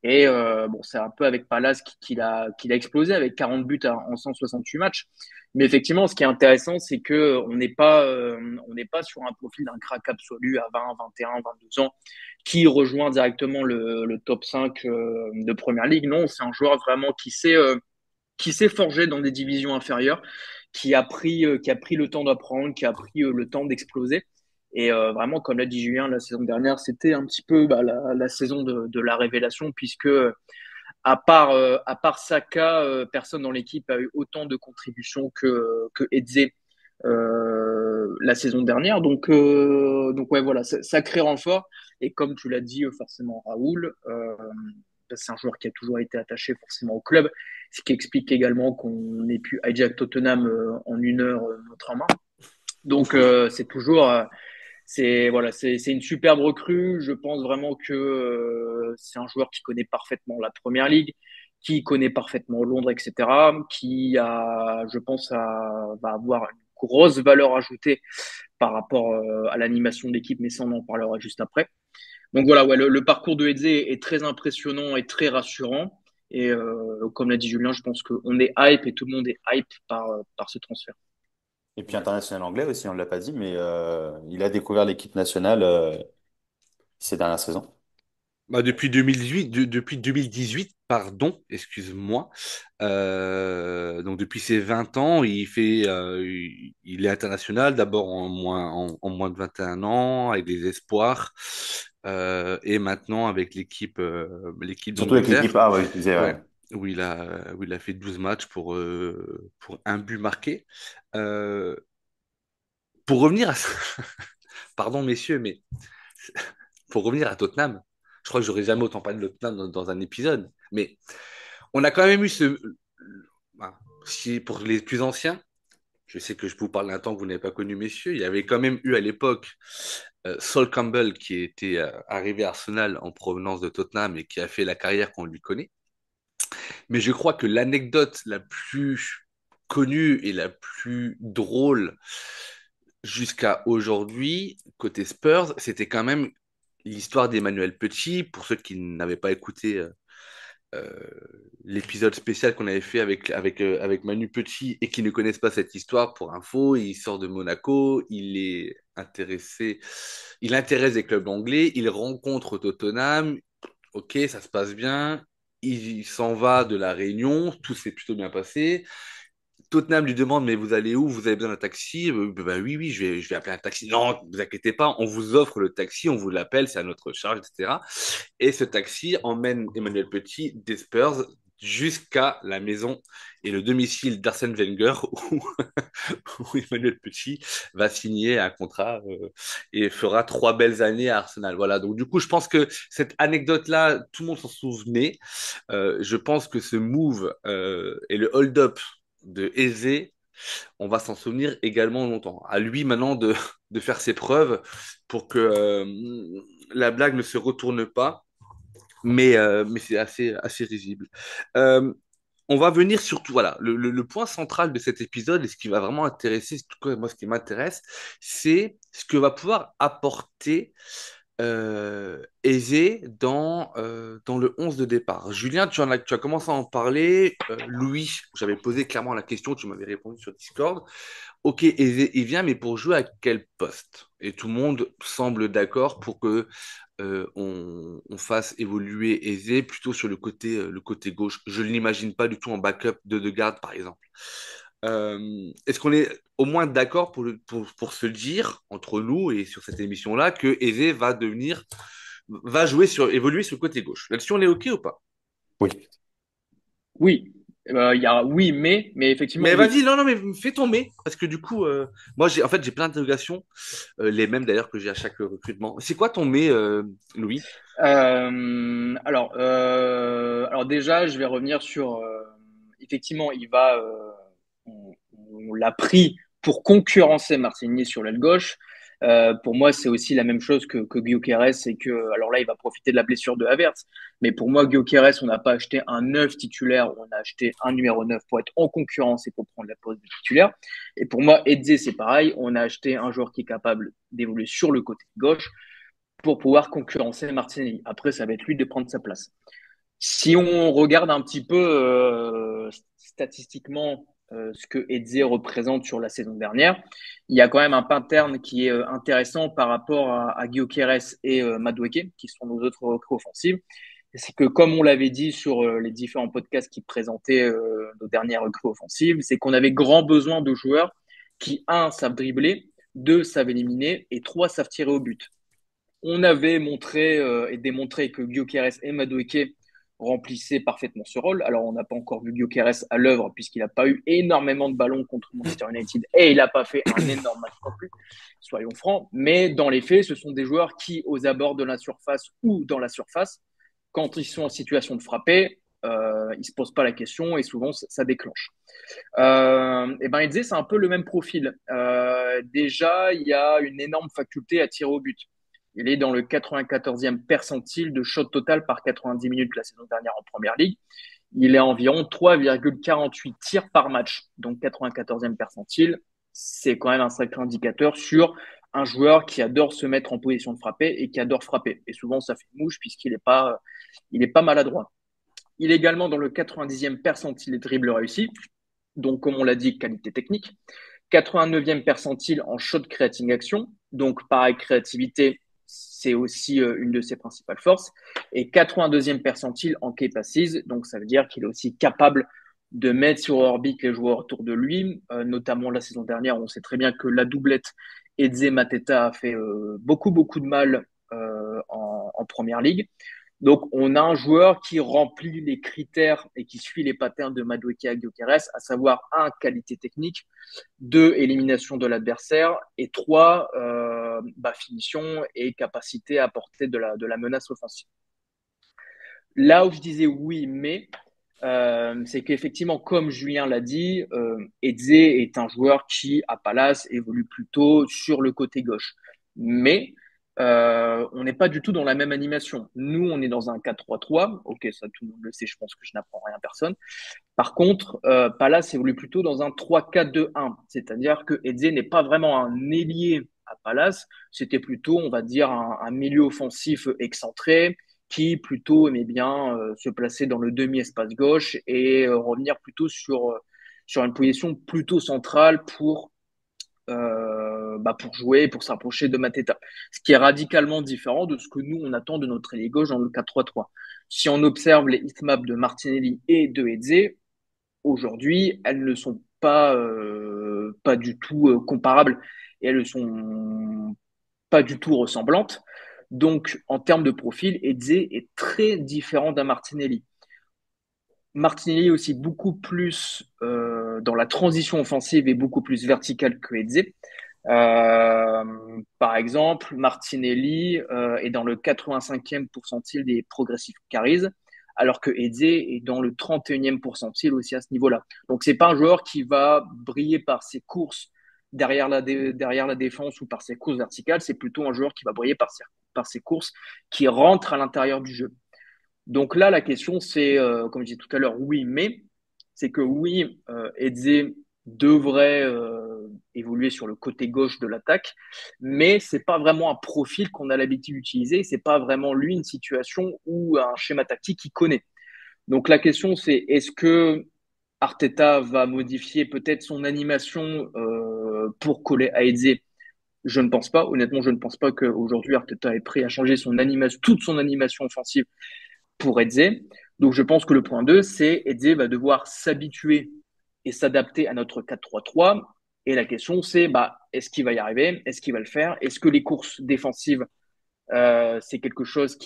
Et bon, c'est un peu avec Palace qu'il a explosé avec 40 buts en 168 matchs. Mais effectivement, ce qui est intéressant, c'est que on n'est pas sur un profil d'un crack absolu à 20, 21, 22 ans qui rejoint directement le top 5 de Première Ligue. Non, c'est un joueur vraiment qui s'est forgé dans des divisions inférieures, qui a pris le temps d'apprendre, qui a pris le temps d'exploser. Et vraiment, comme l'a dit Julien, la saison dernière, c'était un petit peu la saison de la révélation, puisque à part Saka, personne dans l'équipe a eu autant de contributions que Eze la saison dernière. Donc ouais, voilà, sacré renfort. Et comme tu l'as dit, forcément, Raoul, c'est un joueur qui a toujours été attaché forcément au club, ce qui explique également qu'on ait pu hijack Tottenham en une heure notre en main. Donc c'est voilà, c'est une superbe recrue. Je pense vraiment que c'est un joueur qui connaît parfaitement la Première Ligue, qui connaît parfaitement Londres, etc. Qui je pense, va avoir une grosse valeur ajoutée par rapport à l'animation de l'équipe, mais ça on en parlera juste après. Donc voilà, ouais, le parcours de Eze est très impressionnant et très rassurant. Et comme l'a dit Julien, je pense qu'on est hype et tout le monde est hype par ce transfert. Et puis international anglais aussi, on ne l'a pas dit, mais il a découvert l'équipe nationale ces dernières saisons. Bah, depuis 2018, depuis 2018, pardon, excuse-moi. Donc depuis ses 20 ans, il est international, d'abord en moins de 21 ans, avec des espoirs, et maintenant avec l'équipe Surtout avec l'équipe d'Angleterre, A, ouais, je disais, ouais, ouais. où il a fait 12 matchs pour un but marqué. Euh, pour revenir à... Pardon messieurs, mais pour revenir à Tottenham, je crois que j'aurais jamais autant parlé de Tottenham dans un épisode, mais on a quand même eu bah, si pour les plus anciens, je sais que je vous parle d'un temps que vous n'avez pas connu, messieurs, il y avait quand même eu à l'époque Sol Campbell qui était arrivé à Arsenal en provenance de Tottenham et qui a fait la carrière qu'on lui connaît. Mais je crois que l'anecdote la plus connue et la plus drôle jusqu'à aujourd'hui, côté Spurs, c'était quand même l'histoire d'Emmanuel Petit. Pour ceux qui n'avaient pas écouté euh, l'épisode spécial qu'on avait fait avec Manu Petit et qui ne connaissent pas cette histoire, pour info, il sort de Monaco, il intéresse des clubs anglais, il rencontre Tottenham, ok, ça se passe bien, il s'en va de la Réunion, tout s'est plutôt bien passé. Tottenham lui demande, mais vous allez où? Vous avez besoin d'un taxi? Bah oui, oui, je vais appeler un taxi. Non, ne vous inquiétez pas, on vous offre le taxi, on vous l'appelle, c'est à notre charge, etc. Et ce taxi emmène Emmanuel Petit des Spurs jusqu'à la maison et le domicile d'Arsène Wenger où, où Emmanuel Petit va signer un contrat et fera 3 belles années à Arsenal. Voilà, donc du coup, je pense que cette anecdote-là, tout le monde s'en souvenait. Je pense que ce move et le hold-up de Eze, on va s'en souvenir également longtemps. À lui maintenant de faire ses preuves pour que la blague ne se retourne pas, mais c'est assez risible. Euh, on va venir surtout, voilà, le point central de cet épisode et ce qui va vraiment intéresser, en tout cas, moi ce qui m'intéresse, c'est ce que va pouvoir apporter Eze dans le 11 de départ. Julien, tu as commencé à en parler. Louis, j'avais posé clairement la question, tu m'avais répondu sur Discord. Ok, Eze, il vient, mais pour jouer à quel poste? Et tout le monde semble d'accord pour que on fasse évoluer Eze plutôt sur le côté gauche. Je ne l'imagine pas du tout en backup de garde, par exemple. Est-ce qu'on est au moins d'accord pour se dire, entre nous et sur cette émission-là, que Eze va évoluer sur le côté gauche? Là-dessus, on est OK ou pas? Oui. Oui, Il y a oui, mais effectivement, Mais oui. vas-y, non, non, mais fais tomber. Parce que du coup, moi, en fait, j'ai plein d'interrogations, les mêmes d'ailleurs que j'ai à chaque recrutement. C'est quoi ton mais, Louis? Alors déjà, je vais revenir sur. Effectivement, on l'a pris pour concurrencer Martigny sur l'aile gauche. Pour moi, c'est aussi la même chose que Gyökeres, c'est que, alors là, il va profiter de la blessure de Havertz, mais pour moi, Gyökeres, on n'a pas acheté un neuf titulaire, on a acheté un numéro 9 pour être en concurrence et pour prendre la pose de titulaire. Et pour moi, Eze, c'est pareil, on a acheté un joueur qui est capable d'évoluer sur le côté gauche pour pouvoir concurrencer Martinelli. Après, ça va être lui de prendre sa place. Si on regarde un petit peu statistiquement ce que Eze représente sur la saison dernière, il y a quand même un pattern qui est intéressant par rapport à Gyökeres et Madueke, qui sont nos autres recrues offensives. C'est que, comme on l'avait dit sur les différents podcasts qui présentaient nos dernières recrues offensives, c'est qu'on avait grand besoin de joueurs qui, un, savent dribbler, deux, savent éliminer, et trois, savent tirer au but. On avait montré et démontré que Gyökeres et Madueke remplissaient parfaitement ce rôle. Alors, on n'a pas encore vu Gyökeres à l'œuvre puisqu'il n'a pas eu énormément de ballons contre Manchester United et il n'a pas fait un énorme match non plus, soyons francs. Mais dans les faits, ce sont des joueurs qui, aux abords de la surface ou dans la surface, quand ils sont en situation de frapper, ils ne se posent pas la question et souvent ça déclenche. Et ben Eze, c'est un peu le même profil. Déjà, il y a une énorme faculté à tirer au but. Il est dans le 94e percentile de shot total par 90 minutes la saison dernière en Première Ligue. Il est à environ 3,48 tirs par match. Donc 94e percentile, c'est quand même un sacré indicateur sur un joueur qui adore se mettre en position de frapper et qui adore frapper. Et souvent, ça fait mouche il est pas maladroit. Il est également dans le 90e percentile des dribbles réussis. Donc, comme on l'a dit, qualité technique. 89e percentile en shot creating action. Donc, pareil, créativité, c'est aussi une de ses principales forces. Et 82e percentile en key passes. Donc, ça veut dire qu'il est aussi capable de mettre sur orbite les joueurs autour de lui. Notamment la saison dernière, on sait très bien que la doublette Eze-Mateta a fait beaucoup de mal en première ligue. Donc, on a un joueur qui remplit les critères et qui suit les patterns de Madueke à Gyökeres, à savoir un, qualité technique, deux, élimination de l'adversaire, et trois, finition et capacité à apporter de la menace offensive. Là où je disais oui, mais c'est qu'effectivement, comme Julien l'a dit, Eze est un joueur qui, à Palace, évolue plutôt sur le côté gauche. Mais on n'est pas du tout dans la même animation. Nous, on est dans un 4-3-3. Ok, ça, tout le monde le sait, je pense que je n'apprends rien à personne. Par contre, Palace évolue plutôt dans un 3-4-2-1. C'est-à-dire que Eze n'est pas vraiment un ailier à Palace. C'était plutôt, on va dire, un milieu offensif excentré qui plutôt aimait bien se placer dans le demi-espace gauche et revenir plutôt sur une position plutôt centrale pour jouer, pour s'approcher de Mateta. Ce qui est radicalement différent de ce que nous, on attend de notre ailier gauche dans le 4-3-3. Si on observe les hitmaps de Martinelli et de Eze, aujourd'hui, elles ne sont pas du tout comparables et elles ne sont pas du tout ressemblantes. Donc, en termes de profil, Eze est très différent d'un Martinelli. Martinelli est aussi beaucoup plus dans la transition offensive et beaucoup plus verticale que Eze. Par exemple, Martinelli est dans le 85e pourcentile des progressifs carries, alors que Eze est dans le 31e pourcentile aussi à ce niveau-là. Donc, c'est pas un joueur qui va briller par ses courses derrière la défense ou par ses courses verticales, c'est plutôt un joueur qui va briller par ses courses qui rentrent à l'intérieur du jeu. Donc là, la question, c'est, comme je disais tout à l'heure, oui, mais c'est que oui, Eze devrait évoluer sur le côté gauche de l'attaque, mais c'est pas vraiment un profil qu'on a l'habitude d'utiliser, c'est pas vraiment lui une situation ou un schéma tactique qu'il connaît. Donc la question, c'est est-ce que Arteta va modifier peut-être son animation pour coller à Eze? Je ne pense pas. Honnêtement, je ne pense pas qu'aujourd'hui Arteta est prêt à changer toute son animation offensive pour Eze. Donc, je pense que le point 2, c'est Eze va devoir s'habituer et s'adapter à notre 4-3-3. Et la question, c'est est-ce qu'il va y arriver? Est-ce qu'il va le faire? Est-ce que les courses défensives, c'est quelque chose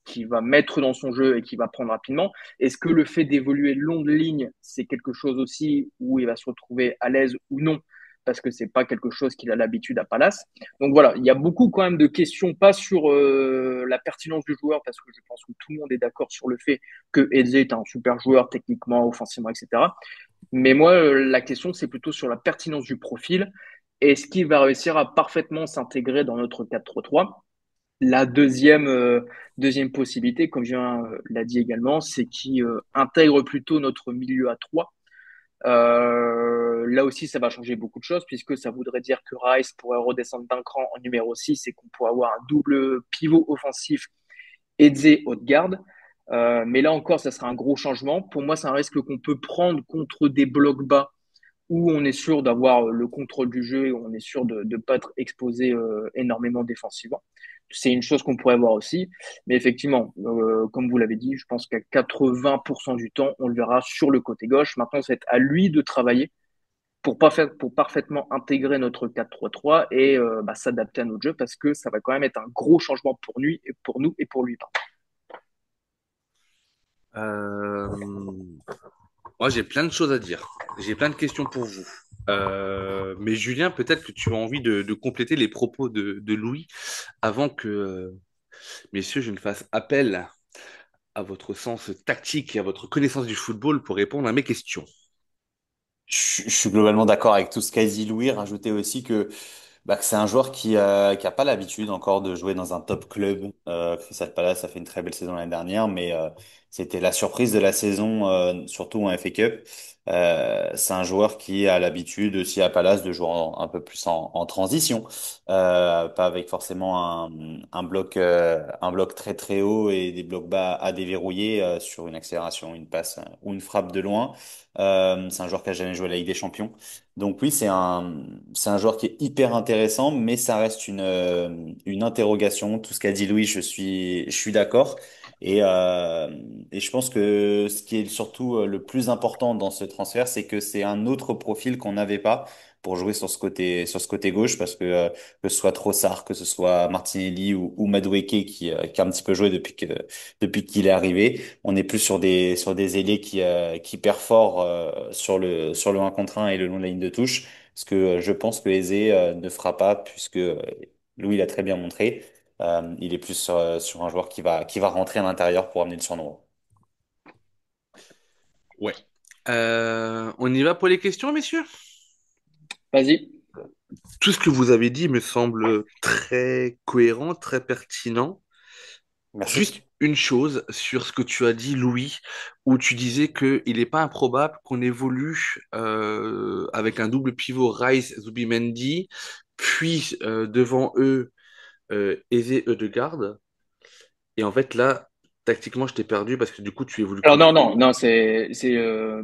qui va mettre dans son jeu et qui va prendre rapidement? Est-ce que le fait d'évoluer le long de ligne, c'est quelque chose aussi où il va se retrouver à l'aise ou non? Parce que c'est pas quelque chose qu'il a l'habitude à Palace. Donc voilà, il y a beaucoup quand même de questions, pas sur la pertinence du joueur, parce que je pense que tout le monde est d'accord sur le fait que Eze est un super joueur techniquement, offensivement, etc. Mais moi, la question, c'est plutôt sur la pertinence du profil. Est-ce qu'il va réussir à parfaitement s'intégrer dans notre 4-3-3? La deuxième possibilité, comme je l'a dit également, c'est qu'il intègre plutôt notre milieu à 3. Là aussi, ça va changer beaucoup de choses puisque ça voudrait dire que Rice pourrait redescendre d'un cran en numéro 6 et qu'on pourrait avoir un double pivot offensif Eze Haute-Garde. Mais là encore, ça sera un gros changement. Pour moi, c'est un risque qu'on peut prendre contre des blocs bas où on est sûr d'avoir le contrôle du jeu et où on est sûr de ne pas être exposé énormément défensivement. C'est une chose qu'on pourrait voir aussi. Mais effectivement, comme vous l'avez dit, je pense qu'à 80% du temps, on le verra sur le côté gauche. Maintenant, c'est à lui de travailler pour parfaitement intégrer notre 4-3-3 et s'adapter à notre jeu parce que ça va quand même être un gros changement pour lui et pour nous et pour lui. Euh, Moi, j'ai plein de choses à dire. J'ai plein de questions pour vous. Mais Julien, peut-être que tu as envie de compléter les propos de Louis avant que, messieurs, je ne fasse appel à votre sens tactique et à votre connaissance du football pour répondre à mes questions. Je suis globalement d'accord avec tout ce qu'a dit Louis. Rajouter aussi que c'est un joueur qui a pas l'habitude encore de jouer dans un top club. Crystal Palace a fait une très belle saison l'année dernière, mais c'était la surprise de la saison, surtout en FA Cup. C'est un joueur qui a l'habitude aussi à Palace de jouer un peu plus en transition, pas avec forcément un bloc très très haut et des blocs bas à déverrouiller sur une accélération, une passe ou une frappe de loin. C'est un joueur qui a jamais joué la Ligue des Champions. Donc oui, c'est un joueur qui est hyper intéressant, mais ça reste une interrogation. Tout ce qu'a dit Louis, je suis d'accord. Et je pense que ce qui est surtout le plus important dans ce transfert, c'est que c'est un autre profil qu'on n'avait pas pour jouer sur ce côté gauche, parce que ce soit Trossard, que ce soit Martinelli ou Madueke qui a un petit peu joué depuis qu'il est arrivé. On est plus sur des ailiers qui perforent sur le 1 contre 1 et le long de la ligne de touche. Ce que je pense que Eze ne fera pas, puisque Louis l'a très bien montré. Il est plus sur un joueur qui va rentrer à l'intérieur pour amener le surnombre. Ouais. On y va pour les questions, messieurs? Vas-y. Tout ce que vous avez dit me semble très cohérent, très pertinent. Juste Merci. une chose sur ce que tu as dit, Louis, où tu disais qu'il n'est pas improbable qu'on évolue avec un double pivot Rice-Zubimendi, puis devant eux, Eze-Ødegaard. Et en fait, là, tactiquement, je t'ai perdu parce que du coup, tu évolues Alors comment? non,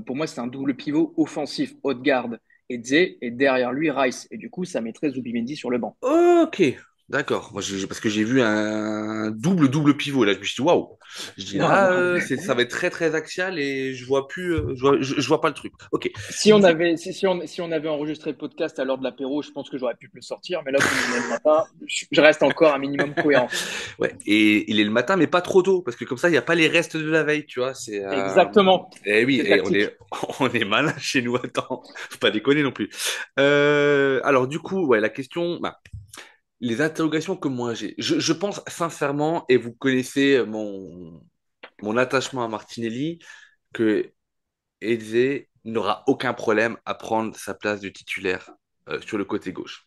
pour moi c'est un double pivot offensif, Haute-Garde et Dze, et derrière lui Rice. Et du coup, ça mettrait Zubimendi sur le banc. Ok, d'accord. Moi, parce que j'ai vu un double pivot. Là, je me suis dit, waouh. Je dis Non, là, non. ça va être très très axial et je vois plus, je vois pas le truc. Ok. Si on avait enregistré le podcast à l'heure de l'apéro, je pense que j'aurais pu le sortir, mais là, comme on est le matin, je reste encore un minimum cohérent. Ouais. Et il est le matin, mais pas trop tôt parce que comme ça, il n'y a pas les restes de la veille, tu vois. Exactement. Eh oui, C'est tactique. on est malin chez nous. Attends, faut pas déconner non plus. Alors du coup, ouais, la question, bah, les interrogations que moi j'ai, je pense sincèrement, et vous connaissez mon attachement à Martinelli, que Eze n'aura aucun problème à prendre sa place de titulaire sur le côté gauche.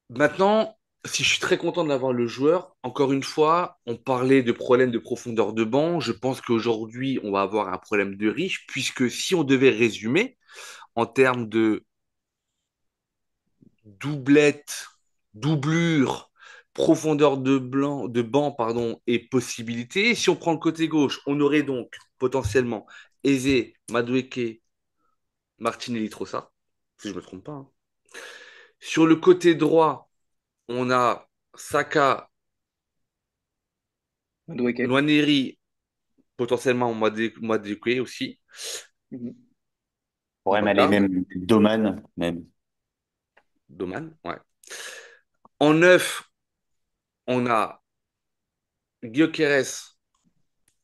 Maintenant, si je suis très content d'avoir le joueur, encore une fois, on parlait de problème de profondeur de banc. Je pense qu'aujourd'hui, on va avoir un problème de riche, puisque si on devait résumer en termes de doublette, doublure, profondeur de banc, pardon, et possibilités, si on prend le côté gauche, on aurait donc potentiellement Eze, Madueke, Martinelli, Trossard, si je ne me trompe pas, hein. Sur le côté droit, on a Saka, Madueke. Nwaneri, potentiellement Madueke aussi, Mhm. On pourrait aller Odegaard, même Doman, même. Doman, ouais. En neuf, on a Gyökeres,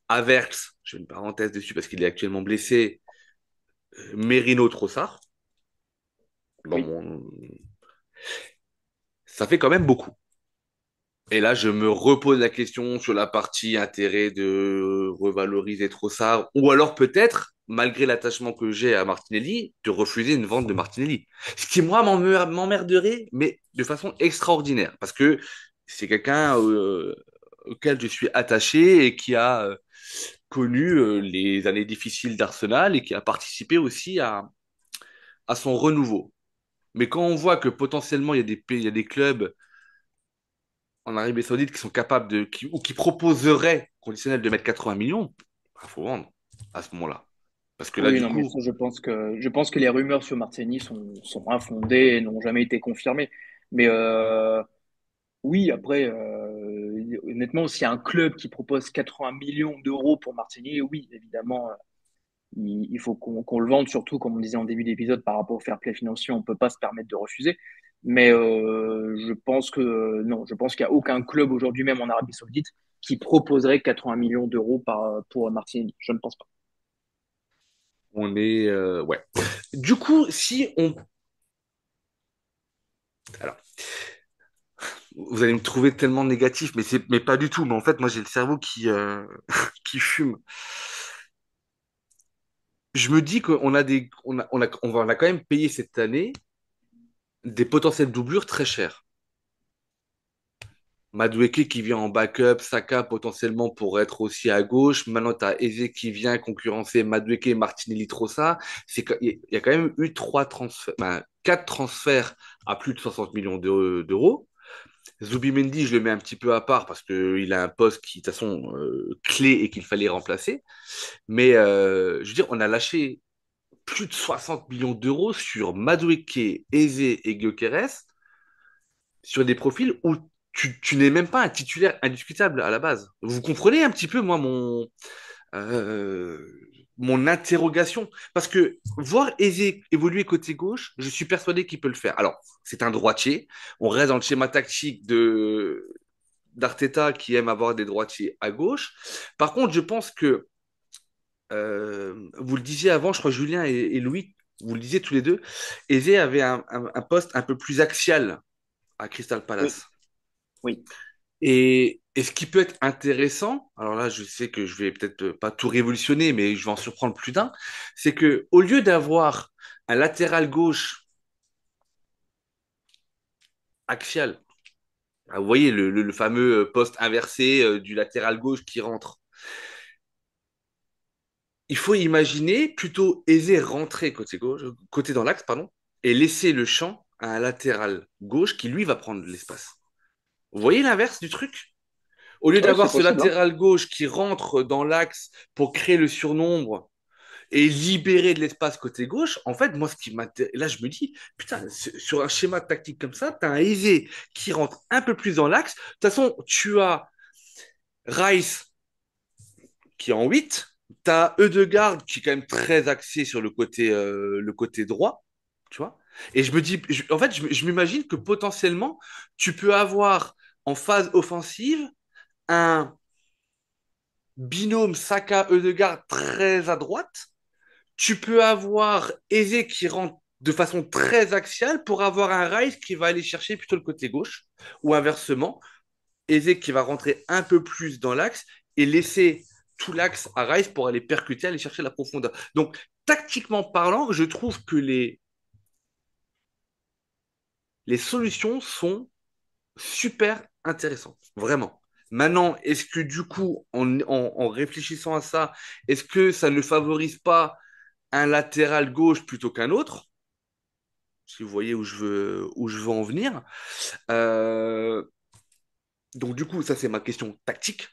Havertz, je fais une parenthèse dessus parce qu'il est actuellement blessé, Merino, Trossard. Dans Oui. mon... Ça fait quand même beaucoup. Et là, je me repose la question sur la partie intérêt de revaloriser Trossard, ou alors peut-être, malgré l'attachement que j'ai à Martinelli, de refuser une vente de Martinelli. Ce qui, moi, m'emmerderait, mais de façon extraordinaire, parce que c'est quelqu'un auquel je suis attaché et qui a connu les années difficiles d'Arsenal et qui a participé aussi à son renouveau. Mais quand on voit que potentiellement il y a des clubs en Arabie Saoudite qui sont capables ou qui proposeraient conditionnel de mettre 80 millions, il faut vendre à ce moment-là. Parce que là, Oui, du non, mais coup, ça, je pense que les rumeurs sur Martini sont infondées et n'ont jamais été confirmées. Mais oui, après, honnêtement, s'il y a un club qui propose 80 millions d'euros pour Martini, oui, évidemment, il faut qu'on le vende, surtout, comme on disait en début d'épisode, par rapport au fair play financier, on ne peut pas se permettre de refuser. Mais je pense que non, je pense qu'il n'y a aucun club aujourd'hui, même en Arabie Saoudite, qui proposerait 80 millions d'euros pour Martinelli. Je ne pense pas. on est. Ouais. Du coup, si on. Alors, vous allez me trouver tellement négatif, mais pas du tout. Mais en fait, moi, j'ai le cerveau qui fume. Je me dis qu'on a des, on a quand même payé cette année des potentielles doublures très chères. Madueke qui vient en backup, Saka potentiellement pour être aussi à gauche. Maintenant, tu as Eze qui vient concurrencer Madueke, Martinelli, Trossard. Il y a quand même eu quatre transferts à plus de 60 millions d'euros. Zubimendi, je le mets un petit peu à part parce qu'il a un poste qui, de toute façon, clé et qu'il fallait remplacer. Mais je veux dire, on a lâché plus de 60 millions d'euros sur Madueke, Eze et Gyökeres sur des profils où tu n'es même pas un titulaire indiscutable à la base. Vous comprenez un petit peu, moi, euh, mon interrogation? Parce que voir Eze évoluer côté gauche, je suis persuadé qu'il peut le faire. Alors, c'est un droitier. On reste dans le schéma tactique d'Arteta qui aime avoir des droitiers à gauche. Par contre, je pense que, vous le disiez avant, je crois Julien et Louis, vous le disiez tous les deux, Eze avait un poste un peu plus axial à Crystal Oui, Palace. oui. Et ce qui peut être intéressant, alors là, je sais que je vais peut-être pas tout révolutionner, mais je vais en surprendre plus d'un, c'est que au lieu d'avoir un latéral gauche axial, ah, vous voyez le fameux poste inversé du latéral gauche qui rentre, il faut imaginer plutôt aiser rentrer côté gauche, côté dans l'axe, pardon, et laisser le champ à un latéral gauche qui lui va prendre l'espace. Vous voyez l'inverse du truc? Au lieu Oui, d'avoir c'est ce possible, hein. latéral gauche qui rentre dans l'axe pour créer le surnombre et libérer de l'espace côté gauche, en fait, moi, ce qui m'intéresse, là, je me dis, putain, sur un schéma tactique comme ça, tu as un aisé qui rentre un peu plus dans l'axe. De toute façon, tu as Rice qui est en 8, tu as Eudegaard qui est quand même très axé sur le côté droit, tu vois. Et je me dis, en fait, je m'imagine que potentiellement, tu peux avoir en phase offensive un binôme Saka-Eudegaard très à droite. Tu peux avoir Eze qui rentre de façon très axiale pour avoir un Rice qui va aller chercher plutôt le côté gauche. Ou inversement, Eze qui va rentrer un peu plus dans l'axe et laisser tout l'axe à Rice pour aller percuter, aller chercher la profondeur. Donc, tactiquement parlant, je trouve que les solutions sont super intéressantes. Vraiment. Maintenant, est-ce que du coup, en réfléchissant à ça, est-ce que ça ne favorise pas un latéral gauche plutôt qu'un autre, si vous voyez où je veux en venir. Euh, donc du coup, ça c'est ma question tactique.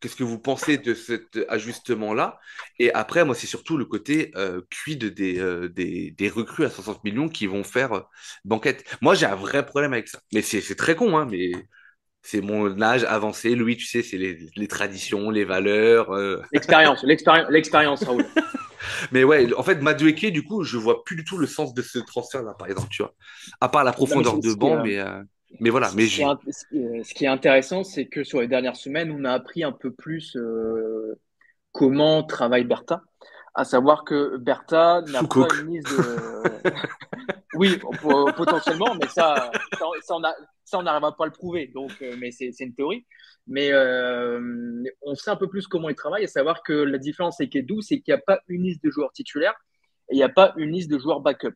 Qu'est-ce que vous pensez de cet ajustement-là? Et après, moi, c'est surtout le côté quid des recrues à 60 millions qui vont faire banquette. Moi, j'ai un vrai problème avec ça. Mais c'est très con, hein, mais c'est mon âge avancé. Louis, tu sais, c'est les traditions, les valeurs. L'expérience, Raoul. Mais ouais, en fait, Madueke, du coup, je vois plus du tout le sens de ce transfert-là, par exemple, tu vois. À part la Non, mais profondeur de banc, mais. Mais voilà, mais Ce qui est intéressant, c'est que sur les dernières semaines, on a appris un peu plus comment travaille Bertha. À savoir que Bertha n'a sous pas coke. une liste de. Oui, potentiellement, mais ça, on n'arrivera pas à le prouver. Donc, mais c'est une théorie. Mais on sait un peu plus comment il travaille, à savoir que la différence avec Edu, c'est qu'il n'y a pas une liste de joueurs titulaires et il n'y a pas une liste de joueurs backup.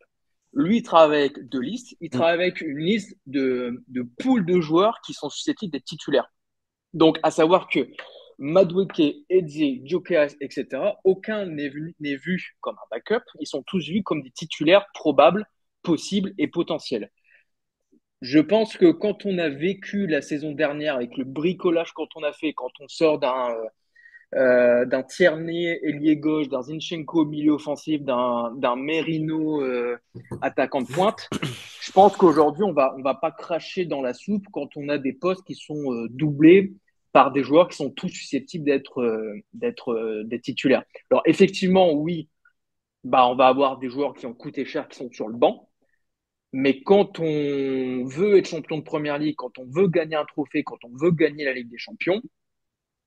Lui, il travaille avec deux listes. Il Mm. travaille avec une liste de poules de joueurs qui sont susceptibles d'être titulaires. Donc, à savoir que Madueke, Eze, Djokovic, etc., aucun n'est vu comme un backup. Ils sont tous vus comme des titulaires probables, possibles et potentiels. Je pense que quand on a vécu la saison dernière avec le bricolage qu'on a fait, quand on sort d'un Tierney ailier gauche, d'un Zinchenko milieu offensif, d'un Merino attaquant de pointe, je pense qu'aujourd'hui, on va pas cracher dans la soupe quand on a des postes qui sont doublés par des joueurs qui sont tous susceptibles d'être titulaires. Alors effectivement, oui, bah on va avoir des joueurs qui ont coûté cher qui sont sur le banc, mais quand on veut être champion de première ligue, quand on veut gagner un trophée, quand on veut gagner la Ligue des Champions,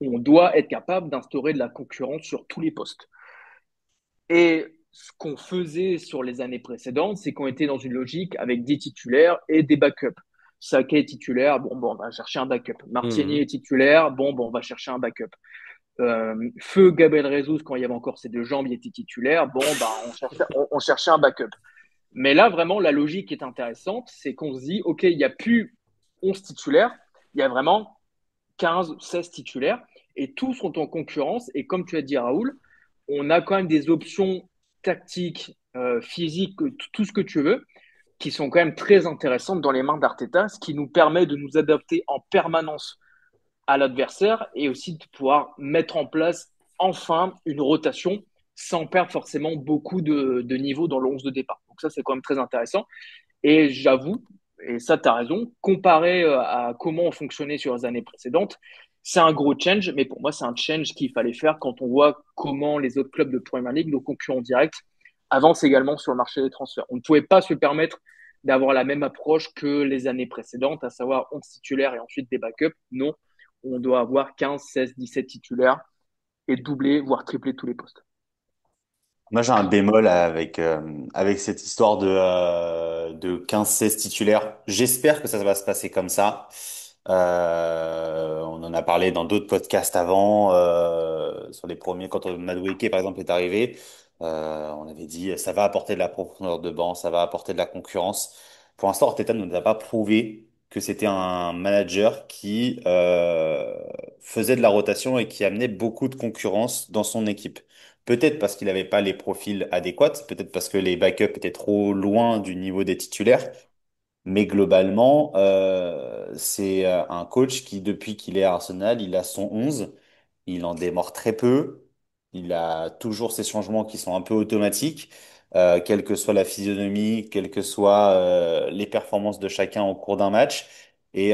on doit être capable d'instaurer de la concurrence sur tous les postes. Et ce qu'on faisait sur les années précédentes, c'est qu'on était dans une logique avec des titulaires et des backups. Saka est titulaire, bon, on va chercher un backup. Martini Mhm. est titulaire, bon, on va chercher un backup. Feu Gabriel Jesus, quand il y avait encore ses deux jambes, il était titulaire, bon, bah, on cherchait un backup. Mais là, vraiment, la logique est intéressante, c'est qu'on se dit, OK, il n'y a plus 11 titulaires, il y a vraiment 15, 16 titulaires, et tous sont en concurrence. Et comme tu as dit, Raoul, on a quand même des options tactiques, physiques, tout ce que tu veux, qui sont quand même très intéressantes dans les mains d'Arteta, ce qui nous permet de nous adapter en permanence à l'adversaire et aussi de pouvoir mettre en place enfin une rotation sans perdre forcément beaucoup de niveau dans le 11 de départ. Donc ça, c'est quand même très intéressant. Et j'avoue, et ça, tu as raison, comparé à comment on fonctionnait sur les années précédentes, c'est un gros change, mais pour moi, c'est un change qu'il fallait faire quand on voit comment les autres clubs de Premier League, nos concurrents directs, avancent également sur le marché des transferts. On ne pouvait pas se permettre d'avoir la même approche que les années précédentes, à savoir 11 titulaires et ensuite des backups. Non, on doit avoir 15, 16, 17 titulaires et doubler, voire tripler tous les postes. Moi, j'ai un bémol avec cette histoire de 15-16 titulaires. J'espère que ça va se passer comme ça. On en a parlé dans d'autres podcasts avant, sur les premiers, quand Madueke, par exemple, est arrivé. On avait dit, ça va apporter de la profondeur de banc, ça va apporter de la concurrence. Pour l'instant, Arteta ne nous a pas prouvé que c'était un manager qui faisait de la rotation et qui amenait beaucoup de concurrence dans son équipe. Peut-être parce qu'il n'avait pas les profils adéquats, peut-être parce que les backups étaient trop loin du niveau des titulaires. Mais globalement, c'est un coach qui, depuis qu'il est à Arsenal, il a son 11, il en démord très peu, il a toujours ces changements qui sont un peu automatiques, quelle que soit la physionomie, quelles que soient les performances de chacun au cours d'un match. Et,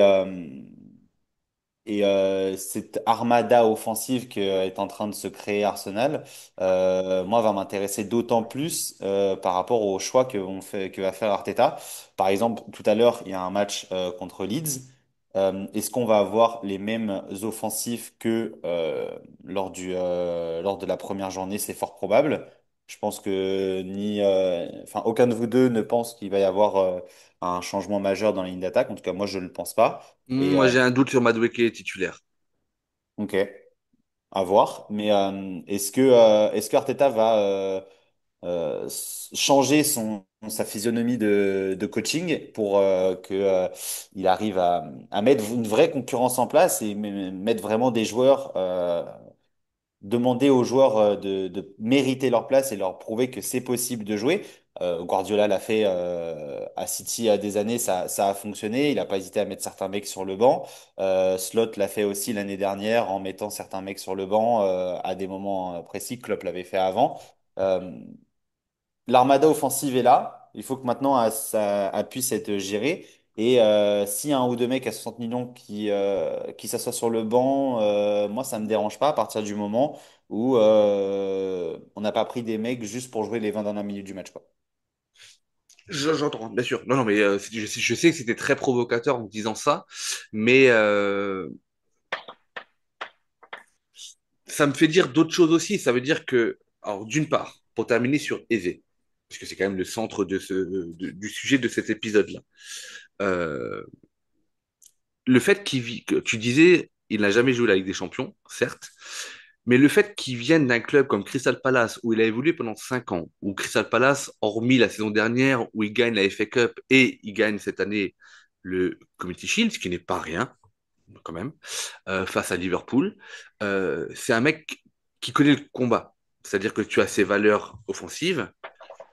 cette armada offensive que est en train de se créer Arsenal, moi, va m'intéresser d'autant plus par rapport au choix que va faire Arteta. Par exemple, tout à l'heure, il y a un match contre Leeds. Est-ce qu'on va avoir les mêmes offensifs que lors de la première journée? C'est fort probable. Je pense que enfin, aucun de vous deux ne pense qu'il va y avoir un changement majeur dans la ligne d'attaque. En tout cas, moi, je ne le pense pas. Et Moi, j'ai un doute sur Madueke titulaire. ok. À voir. Mais est-ce que Arteta va changer sa physionomie de coaching pour que il arrive à mettre une vraie concurrence en place et mettre vraiment des joueurs, demander aux joueurs de mériter leur place et leur prouver que c'est possible de jouer. Guardiola l'a fait à City à des années, ça a fonctionné. Il n'a pas hésité à mettre certains mecs sur le banc. Slot l'a fait aussi l'année dernière en mettant certains mecs sur le banc à des moments précis. Klopp l'avait fait avant. Euh, L'armada offensive est là. Il faut que maintenant ça puisse être géré. Et s'il y a un ou deux mecs à 60 millions qui s'assoient sur le banc, moi, ça me dérange pas à partir du moment où on n'a pas pris des mecs juste pour jouer les 20 dernières minutes du match, quoi. J'entends, bien sûr. Non, non, mais je sais que c'était très provocateur en disant ça, mais ça me fait dire d'autres choses aussi. Ça veut dire que, alors, d'une part, pour terminer sur Eze, parce que c'est quand même le centre du sujet de cet épisode-là, euh, le fait que tu disais, il n'a jamais joué la Ligue des Champions, certes, mais le fait qu'il vienne d'un club comme Crystal Palace, où il a évolué pendant 5 ans, où Crystal Palace, hormis la saison dernière, où il gagne la FA Cup et il gagne cette année le Community Shield, ce qui n'est pas rien, quand même, face à Liverpool, c'est un mec qui connaît le combat. C'est-à-dire que tu as ses valeurs offensives,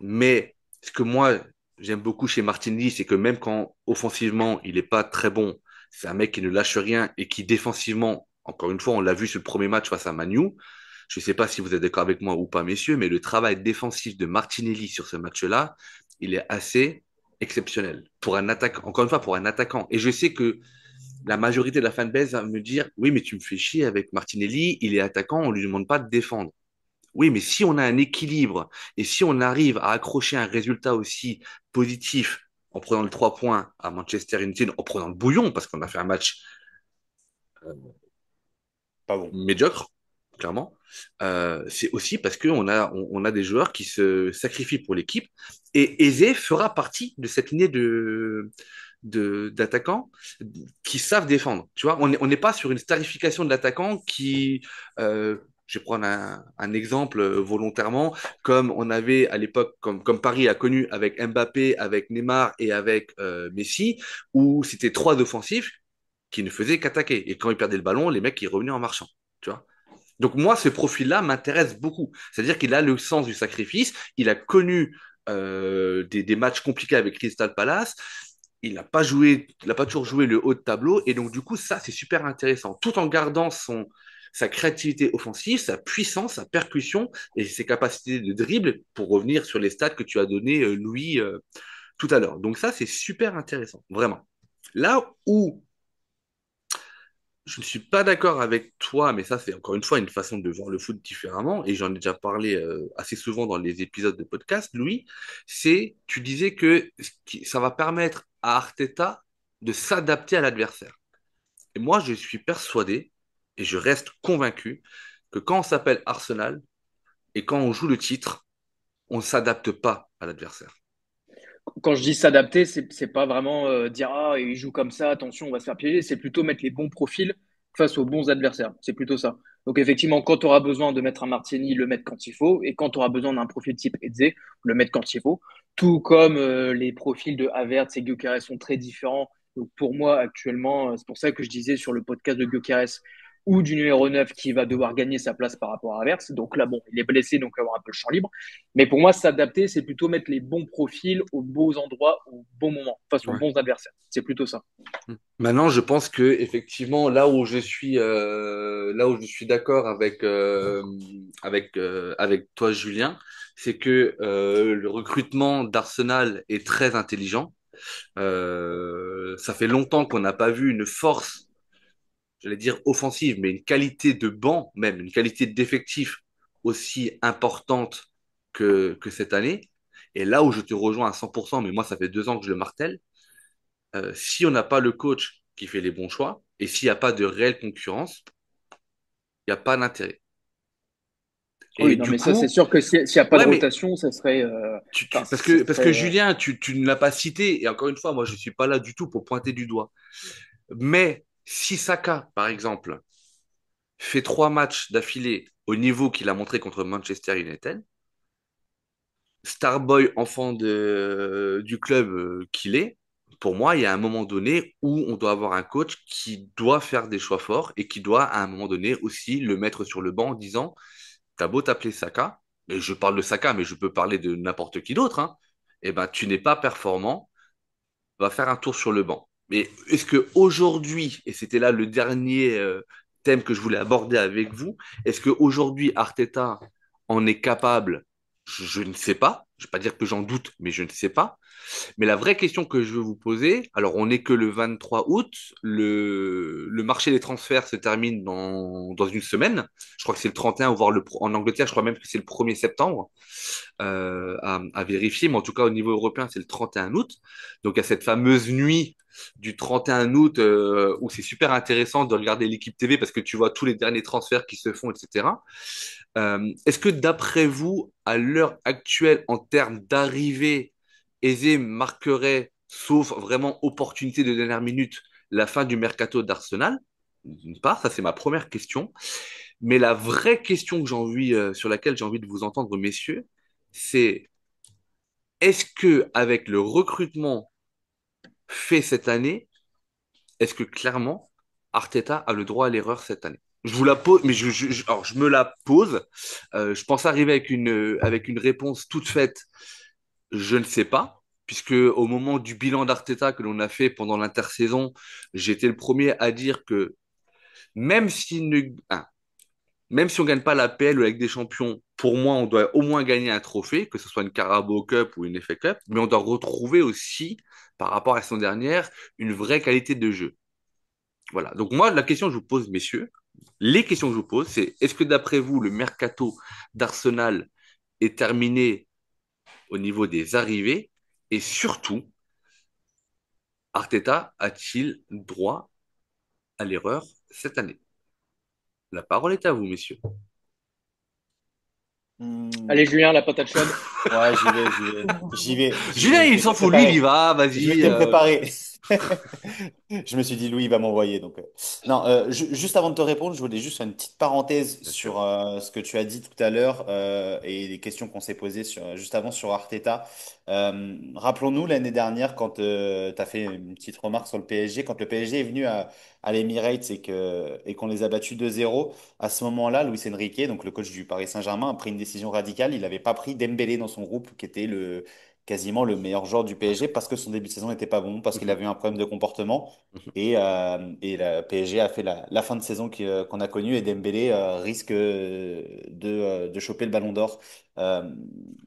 mais ce que moi, j'aime beaucoup chez Martinelli, c'est que même quand offensivement, il n'est pas très bon, c'est un mec qui ne lâche rien et qui défensivement, encore une fois, on l'a vu sur le premier match face à Manu. Je ne sais pas si vous êtes d'accord avec moi ou pas, messieurs, mais le travail défensif de Martinelli sur ce match-là, il est assez exceptionnel pour un attaquant. Encore une fois, pour un attaquant. Et je sais que la majorité de la fanbase va me dire, oui, mais tu me fais chier avec Martinelli, il est attaquant, on lui demande pas de défendre. Oui, mais si on a un équilibre et si on arrive à accrocher un résultat aussi positif en prenant le 3 points à Manchester United, en prenant le bouillon, parce qu'on a fait un match Pas bon. médiocre, clairement, c'est aussi parce qu'on a des joueurs qui se sacrifient pour l'équipe. Et Eze fera partie de cette lignée d'attaquants qui savent défendre. Tu vois, on n'est pas sur une starification de l'attaquant qui, je vais prendre un exemple volontairement, comme on avait à l'époque, comme Paris a connu avec Mbappé, avec Neymar et avec Messi, où c'était trois offensifs qui ne faisaient qu'attaquer. Et quand ils perdaient le ballon, les mecs, ils revenaient en marchant. Tu vois. Donc moi, ce profil-là m'intéresse beaucoup. C'est-à-dire qu'il a le sens du sacrifice, il a connu des matchs compliqués avec Crystal Palace, il n'a pas joué, il n'a pas toujours joué le haut de tableau, et donc du coup, ça, c'est super intéressant, tout en gardant sa créativité offensive, sa puissance, sa percussion et ses capacités de dribble, pour revenir sur les stats que tu as donné, Louis, tout à l'heure. Donc ça, c'est super intéressant, vraiment. Là où je ne suis pas d'accord avec toi, mais ça, c'est encore une fois une façon de voir le foot différemment, et j'en ai déjà parlé assez souvent dans les épisodes de podcast, Louis, tu disais que ça va permettre à Arteta de s'adapter à l'adversaire. Et moi, je suis persuadé, et je reste convaincu, que quand on s'appelle Arsenal, et quand on joue le titre, on ne s'adapte pas à l'adversaire. Quand je dis s'adapter, c'est pas vraiment dire ah il joue comme ça, attention on va se faire piéger, c'est plutôt mettre les bons profils face aux bons adversaires. C'est plutôt ça. Donc effectivement, quand tu auras besoin de mettre un Martini, le mettre quand il faut, et quand tu auras besoin d'un profil type Eze, le mettre quand il faut. Tout comme les profils de Havertz et Gyökeres sont très différents. Donc pour moi actuellement, c'est pour ça que je disais sur le podcast de Gyökeres ou du numéro 9 qui va devoir gagner sa place par rapport à Havertz. Donc là bon, il est blessé donc il va avoir un peu le champ libre. Mais pour moi, s'adapter, c'est plutôt mettre les bons profils aux beaux endroits au bon moment, face aux Ouais. bons adversaires. C'est plutôt ça. Maintenant, je pense que effectivement, là où je suis d'accord avec toi, Julien, c'est que le recrutement d'Arsenal est très intelligent. Ça fait longtemps qu'on n'a pas vu une force, j'allais dire offensive, mais une qualité de banc, même une qualité d'effectif aussi importante que cette année. Et là où je te rejoins à 100%, mais moi, ça fait 2 ans que je le martèle, si on n'a pas le coach qui fait les bons choix, et s'il n'y a pas de réelle concurrence, il n'y a pas d'intérêt. Et Oui, non, du mais ça, c'est coup, sûr que s'il n'y a pas de ouais, mais rotation, ça serait, enfin, ça parce que serait, Julien, tu ne l'as pas cité, et encore une fois, moi, je ne suis pas là du tout pour pointer du doigt. Mais si Saka, par exemple, fait 3 matchs d'affilée au niveau qu'il a montré contre Manchester United, Starboy, enfant du club qu'il est, pour moi, il y a un moment donné où on doit avoir un coach qui doit faire des choix forts et qui doit, à un moment donné, aussi le mettre sur le banc en disant, t'as beau t'appeler Saka, et je parle de Saka, mais je peux parler de n'importe qui d'autre, hein, eh ben, tu n'es pas performant, va faire un tour sur le banc. Mais est-ce que aujourd'hui, et c'était là le dernier thème que je voulais aborder avec vous, est-ce que aujourd'hui Arteta en est capable? Je ne sais pas. Je ne vais pas dire que j'en doute, mais je ne sais pas. Mais la vraie question que je veux vous poser, alors on n'est que le 23 août, le marché des transferts se termine dans une semaine. Je crois que c'est le 31, voire en Angleterre, je crois même que c'est le 1er septembre, à vérifier. Mais en tout cas, au niveau européen, c'est le 31 août. Donc, à cette fameuse nuit du 31 août où c'est super intéressant de regarder l'équipe TV parce que tu vois tous les derniers transferts qui se font, etc. Est-ce que d'après vous, à l'heure actuelle, en termes d'arrivée, Eze marquerait, sauf vraiment opportunité de dernière minute, la fin du mercato d'Arsenal? D'une part, ça c'est ma première question. Mais la vraie question que sur laquelle j'ai envie de vous entendre, messieurs, c'est est-ce que avec le recrutement fait cette année, est-ce que clairement Arteta a le droit à l'erreur cette année? Je vous la pose, mais alors je me la pose. Je pense arriver avec une réponse toute faite. Je ne sais pas, puisque au moment du bilan d'Arteta que l'on a fait pendant l'intersaison, j'étais le premier à dire que même s'il ne, ah, même si on gagne pas la PL ou la Ligue des Champions, pour moi, on doit au moins gagner un trophée, que ce soit une Carabao Cup ou une FA Cup, mais on doit retrouver aussi, par rapport à la saison dernière, une vraie qualité de jeu. Voilà. Donc moi, la question que je vous pose, messieurs, les questions que je vous pose, c'est est-ce que d'après vous, le mercato d'Arsenal est terminé au niveau des arrivées? Et surtout, Arteta a-t-il droit à l'erreur cette année? La parole est à vous, messieurs. Allez, Hmm. Julien, la patate chaude. Ouais, j'y vais. Julien, Je il s'en m'étais fout, lui, il y préparé. va, Je vas-y. m'étais préparé. Je me suis dit, Louis il va m'envoyer. Donc, non, juste avant de te répondre, je voulais juste faire une petite parenthèse Bien sûr. sur ce que tu as dit tout à l'heure et les questions qu'on s'est posées juste avant sur Arteta. Rappelons-nous l'année dernière, quand tu as fait une petite remarque sur le PSG, quand le PSG est venu à l'Emirates et qu'on les a battus 2-0, à ce moment-là, Luis Enrique, donc le coach du Paris Saint-Germain, a pris une décision radicale. Il n'avait pas pris Dembélé dans son groupe, qui était quasiment le meilleur joueur du PSG parce que son début de saison n'était pas bon, parce qu'il Mhm, avait eu un problème de comportement. mhm. Et la PSG a fait la fin de saison qu'on a connue et Dembélé risque de choper le ballon d'or. Euh,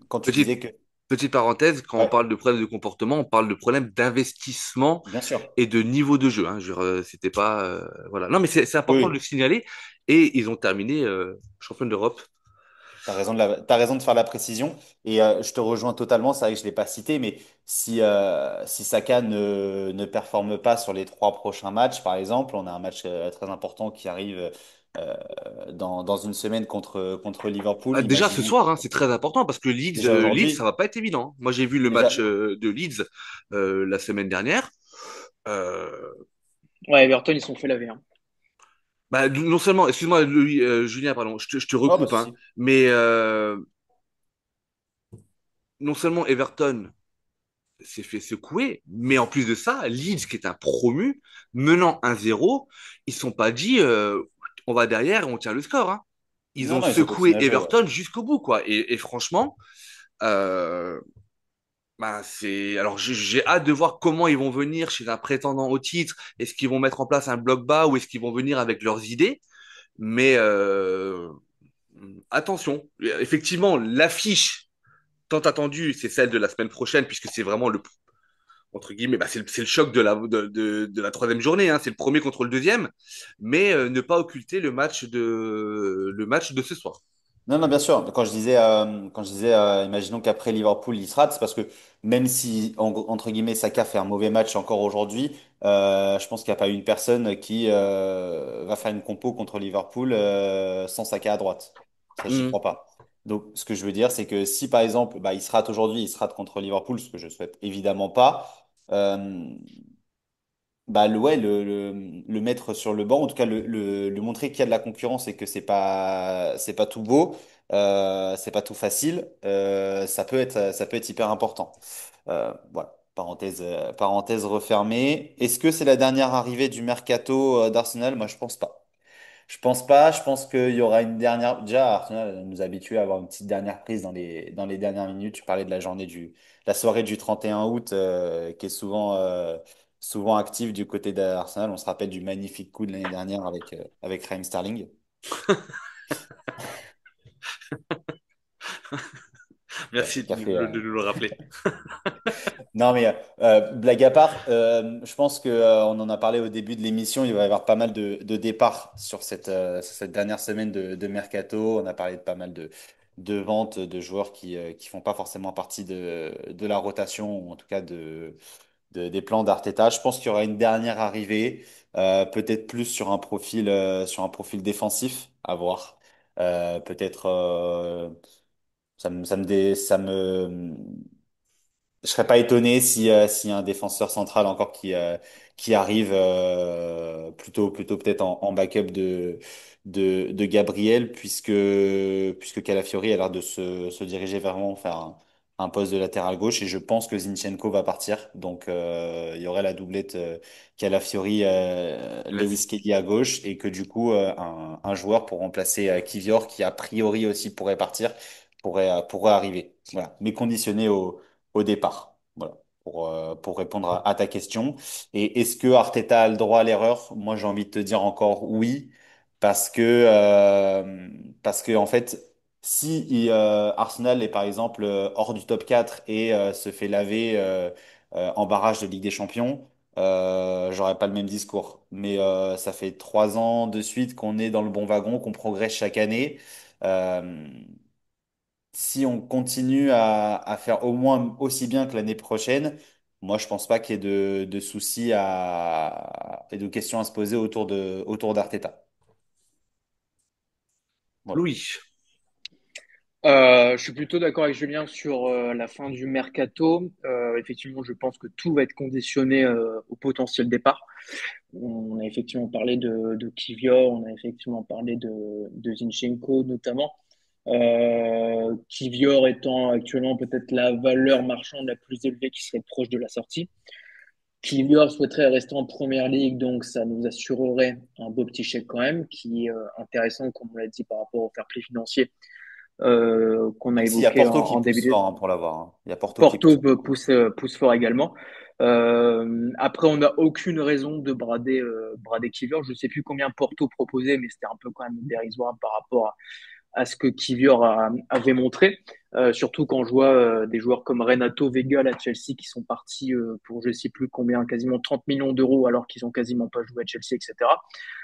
Quand tu Petite, disais que... petite parenthèse, quand on Ouais, parle de problème de comportement, on parle de problème d'investissement bien sûr. et de niveau de jeu. Hein. Je veux dire, c'était pas. Voilà. Non, mais c'est Oui, important de le oui. signaler. Et ils ont terminé champion d'Europe. T'as raison de faire la précision et je te rejoins totalement. C'est vrai que je l'ai pas cité, mais si Saka ne performe pas sur les 3 prochains matchs, par exemple, on a un match très important qui arrive euh, dans une semaine contre Liverpool. Ah, déjà ce Imaginons soir, hein, c'est très important parce que Leeds, déjà Leeds, ça aujourd'hui, va pas être évident. Moi, j'ai vu le déjà, match de Leeds la semaine dernière. Euh, Ouais, Everton, ils se sont fait laver, hein. Bah, non seulement, excuse-moi, Julien, pardon, je te oh bah recoupe, hein, si. mais non seulement Everton s'est fait secouer, mais en plus de ça, Leeds, qui est un promu, menant 1-0, ils ne sont pas dit on va derrière et on tient le score. Hein. Ils Non, ont non, ils ont secoué continué à jouer, ouais. Everton jusqu'au bout, quoi. Et franchement, euh, bah, alors j'ai hâte de voir comment ils vont venir chez un prétendant au titre. Est-ce qu'ils vont mettre en place un bloc bas ou est-ce qu'ils vont venir avec leurs idées? Mais attention, effectivement, l'affiche tant attendue, c'est celle de la semaine prochaine, puisque c'est vraiment entre guillemets, bah, c'est le choc de la troisième journée, hein, c'est le premier contre le deuxième, mais ne pas occulter le match de ce soir. Non, non, bien sûr. Quand je disais, imaginons qu'après Liverpool, il se rate, c'est parce que même si, entre guillemets, Saka fait un mauvais match encore aujourd'hui, je pense qu'il n'y a pas une personne qui va faire une compo contre Liverpool sans Saka à droite. Ça, j'y Mhm. crois pas. Donc, ce que je veux dire, c'est que si, par exemple, bah, il se rate aujourd'hui, il se rate contre Liverpool, ce que je souhaite évidemment pas, euh, bah, le mettre sur le banc, en tout cas le montrer qu'il y a de la concurrence et que c'est pas tout beau, c'est pas tout facile, ça peut être hyper important. Voilà, parenthèse refermée. Est-ce que c'est la dernière arrivée du mercato d'Arsenal? Moi, je pense pas. Je pense pas. Je pense qu'il y aura une dernière. Déjà, Arsenal nous habitue à avoir une petite dernière prise dans les dernières minutes. Tu parlais de la soirée du 31 août, qui est souvent active du côté d'Arsenal. On se rappelle du magnifique coup de l'année dernière avec Raheem Sterling, Merci qui a fait, de nous le rappeler. Non, mais blague à part, je pense que, on en a parlé au début de l'émission. Il va y avoir pas mal de départs sur cette dernière semaine de mercato. On a parlé de pas mal de ventes de joueurs qui font pas forcément partie de la rotation, ou en tout cas des plans d'Arteta. Je pense qu'il y aura une dernière arrivée, peut-être plus sur un profil défensif, à voir. Peut-être, ça me, je serais pas étonné s'il y a un défenseur central encore qui arrive, plutôt peut-être en backup de Gabriel, puisque Calafiori a l'air de se diriger vraiment vers un poste de latéral gauche, et je pense que Zinchenko va partir. Donc il y aurait la doublette, Calafiori, Lewis Classique. Kelly à gauche, et que du coup, un joueur pour remplacer, Kivior, qui a priori aussi pourrait partir, pourrait arriver. Voilà, mais conditionné au départ. Voilà, pour répondre à ta question. Et est-ce que Arteta a le droit à l'erreur? Moi, j'ai envie de te dire encore oui, parce que en fait, si Arsenal est par exemple, hors du top 4, et se fait laver, en barrage de Ligue des Champions, j'aurais pas le même discours. Mais ça fait 3 ans de suite qu'on est dans le bon wagon, qu'on progresse chaque année. Euh, Si on continue à faire au moins aussi bien que l'année prochaine, moi, je pense pas qu'il y ait de soucis et de questions à se poser autour d'Arteta. Voilà. Louis, Je suis plutôt d'accord avec Julien sur la fin du mercato. Effectivement, je pense que tout va être conditionné au potentiel départ. On a effectivement parlé de Kivior, on a effectivement parlé de Zinchenko notamment. Kivior étant actuellement peut-être la valeur marchande la plus élevée qui serait proche de la sortie. Kivior souhaiterait rester en première ligue, donc ça nous assurerait un beau petit chèque quand même, qui est intéressant, comme on l'a dit, par rapport au fair play financier qu'on a Même s'il y a évoqué Porto en, qui en début pousse de... fort, hein, pour l'avoir, hein. Il y a Porto qui pousse Porto fort. pousse fort également. Après, on n'a aucune raison de brader Kivior. Je ne sais plus combien Porto proposait, mais c'était un peu quand même dérisoire par rapport à ce que Kivior avait montré. Surtout quand je vois des joueurs comme Renato Vega à Chelsea qui sont partis pour je sais plus combien, quasiment 30 millions d'euros alors qu'ils ont quasiment pas joué à Chelsea, etc.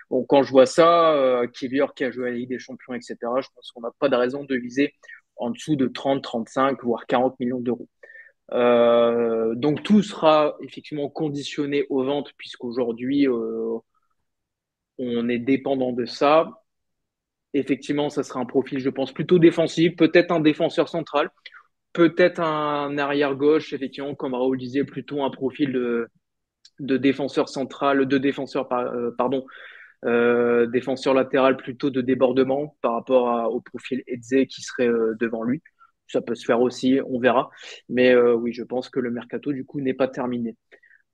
Bon, quand je vois ça, Kivior qui a joué à la Ligue des Champions, etc., je pense qu'on n'a pas de raison de viser en dessous de 30, 35, voire 40 millions d'euros. Donc tout sera effectivement conditionné aux ventes puisqu'aujourd'hui on est dépendant de ça. Effectivement, ça sera un profil, je pense, plutôt défensif, peut-être un défenseur central, peut-être un arrière gauche, effectivement, comme Raoul disait, plutôt un profil de défenseur central, pardon, défenseur latéral plutôt de débordement par rapport au profil Eze qui serait devant lui. Ça peut se faire aussi, on verra. Mais oui, je pense que le mercato du coup n'est pas terminé.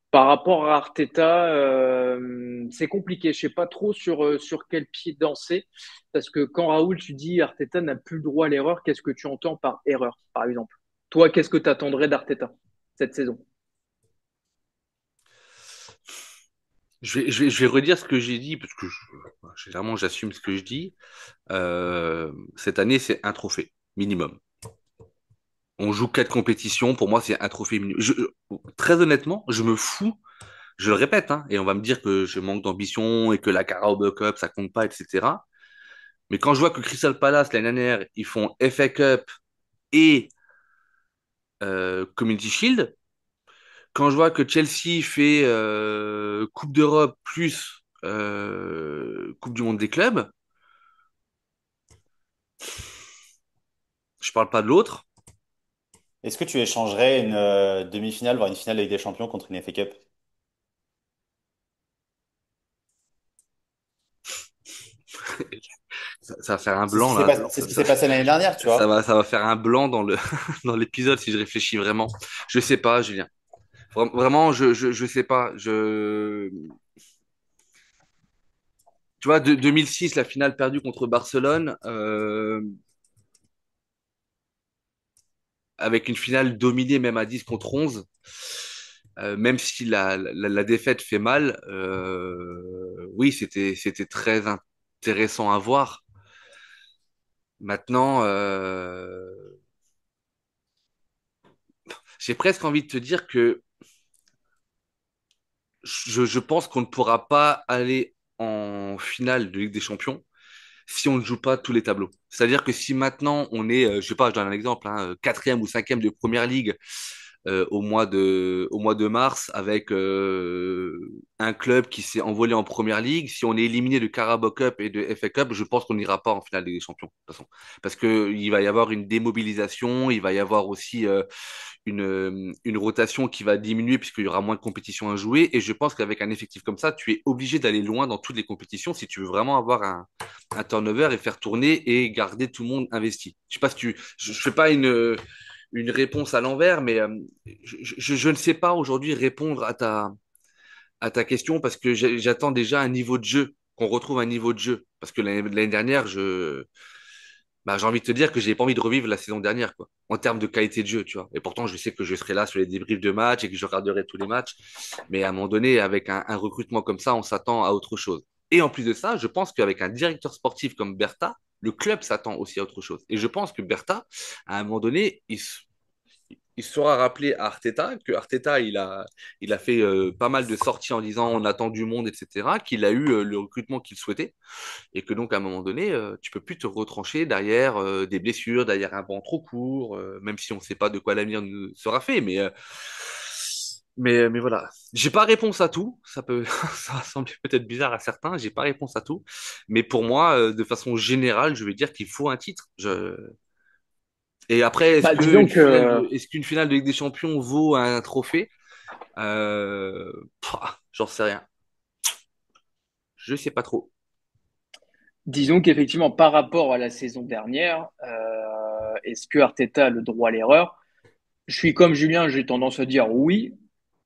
Par rapport à Arteta, c'est compliqué. Je sais pas trop sur quel pied danser. Parce que quand Raoul, tu dis Arteta n'a plus le droit à l'erreur, qu'est-ce que tu entends par erreur, par exemple? Toi, qu'est-ce que tu attendrais d'Arteta cette saison? je vais redire ce que j'ai dit, parce que généralement j'assume ce que je dis. Cette année, c'est un trophée, minimum. On joue 4 compétitions, pour moi, c'est un trophée minimum. Très honnêtement, je me fous, je le répète, hein, et on va me dire que je manque d'ambition et que la Carabao Cup, ça compte pas, etc. Mais quand je vois que Crystal Palace, l'année dernière, ils font FA Cup et Community Shield, quand je vois que Chelsea fait Coupe d'Europe plus Coupe du Monde des clubs, je parle pas de l'autre. Est-ce que tu échangerais une, demi-finale, voire une finale avec des Champions contre une FA Cup? Ça va faire un C'est ce qui blanc s'est là. passé, c'est ce qui s'est passé l'année dernière, tu vois. Ça va faire un blanc dans le dans l'épisode si je réfléchis vraiment. Je sais pas, Julien. Vraiment, je sais pas. Tu vois, 2006, la finale perdue contre Barcelone, avec une finale dominée même à 10 contre 11. Même si la défaite fait mal, oui, c'était très intéressant à voir. Maintenant, j'ai presque envie de te dire que je pense qu'on ne pourra pas aller en finale de Ligue des Champions si on ne joue pas tous les tableaux. C'est-à-dire que si maintenant on est, je sais pas, je donne un exemple, hein, quatrième ou cinquième de première ligue au mois de mars avec un club qui s'est envolé en première ligue, si on est éliminé de Carabao Cup et de FA Cup, je pense qu'on n'ira pas en finale des Champions, de toute façon. Parce que il va y avoir une démobilisation, il va y avoir aussi une rotation qui va diminuer puisqu'il y aura moins de compétitions à jouer. Et je pense qu'avec un effectif comme ça, tu es obligé d'aller loin dans toutes les compétitions si tu veux vraiment avoir un turnover et faire tourner et garder tout le monde investi. Je sais pas si tu, je fais pas une réponse à l'envers, mais je ne sais pas aujourd'hui répondre à ta question parce que j'attends déjà un niveau de jeu, qu'on retrouve un niveau de jeu. Parce que l'année dernière, bah, j'ai envie de te dire que j'ai pas envie de revivre la saison dernière, quoi, en termes de qualité de jeu, tu vois. Et pourtant, je sais que je serai là sur les débriefs de matchs et que je regarderai tous les matchs. Mais à un moment donné, avec un recrutement comme ça, on s'attend à autre chose. Et en plus de ça, je pense qu'avec un directeur sportif comme Bertha, le club s'attend aussi à autre chose. Et je pense que Bertha, à un moment donné, il sera rappelé à Arteta que Arteta il a fait pas mal de sorties en disant on attend du monde, etc., qu'il a eu le recrutement qu'il souhaitait et que donc à un moment donné, tu peux plus te retrancher derrière des blessures, derrière un banc trop court, même si on ne sait pas de quoi l'avenir nous sera fait, mais voilà. J'ai pas réponse à tout. Ça peut, ça va sembler peut-être bizarre à certains. J'ai pas réponse à tout, mais pour moi, de façon générale, je vais dire qu'il faut un titre. Et après, Bah, disons que est-ce qu'une finale de Ligue des Champions vaut un trophée? J'en sais rien. Je sais pas trop. Disons qu'effectivement, par rapport à la saison dernière, est-ce que Arteta a le droit à l'erreur? Je suis comme Julien, j'ai tendance à dire oui,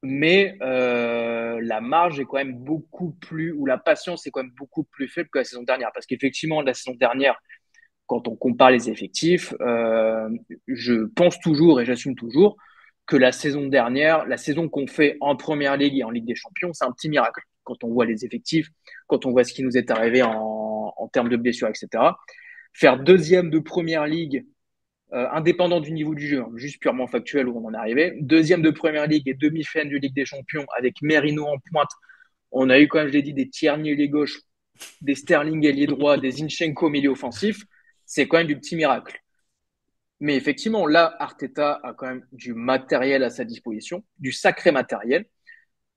mais la marge est quand même beaucoup plus, ou la patience est quand même beaucoup plus faible que la saison dernière. Parce qu'effectivement, la saison dernière, quand on compare les effectifs, je pense toujours et j'assume toujours que la saison dernière, la saison qu'on fait en Première Ligue et en Ligue des Champions, c'est un petit miracle. Quand on voit les effectifs, quand on voit ce qui nous est arrivé en termes de blessures, etc. Faire deuxième de Première Ligue, indépendant du niveau du jeu, hein, juste purement factuel où on en est arrivé, deuxième de Première Ligue et demi-finale de Ligue des Champions avec Merino en pointe. On a eu, comme je l'ai dit, des Tierney ailier gauche, des Sterling ailier droit, des Zinchenko milieu offensif. C'est quand même du petit miracle. Mais effectivement, là, Arteta a quand même du matériel à sa disposition, du sacré matériel.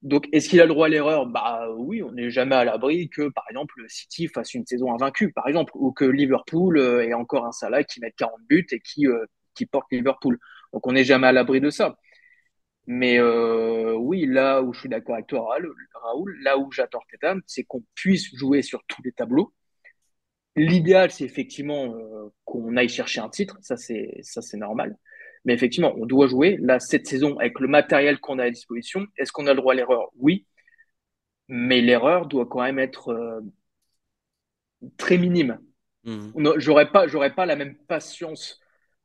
Donc, est-ce qu'il a le droit à l'erreur? Bah oui, on n'est jamais à l'abri que, par exemple, City fasse une saison invaincue, par exemple, ou que Liverpool ait encore un Salah qui mette 40 buts et qui porte Liverpool. Donc, on n'est jamais à l'abri de ça. Mais oui, là où je suis d'accord avec toi, Raoul, là où j'attends Arteta, c'est qu'on puisse jouer sur tous les tableaux. L'idéal, c'est effectivement qu'on aille chercher un titre, ça c'est normal. Mais effectivement, on doit jouer. Là, cette saison, avec le matériel qu'on a à disposition, est-ce qu'on a le droit à l'erreur? Oui, mais l'erreur doit quand même être très minime. Mhm. J'aurais pas la même patience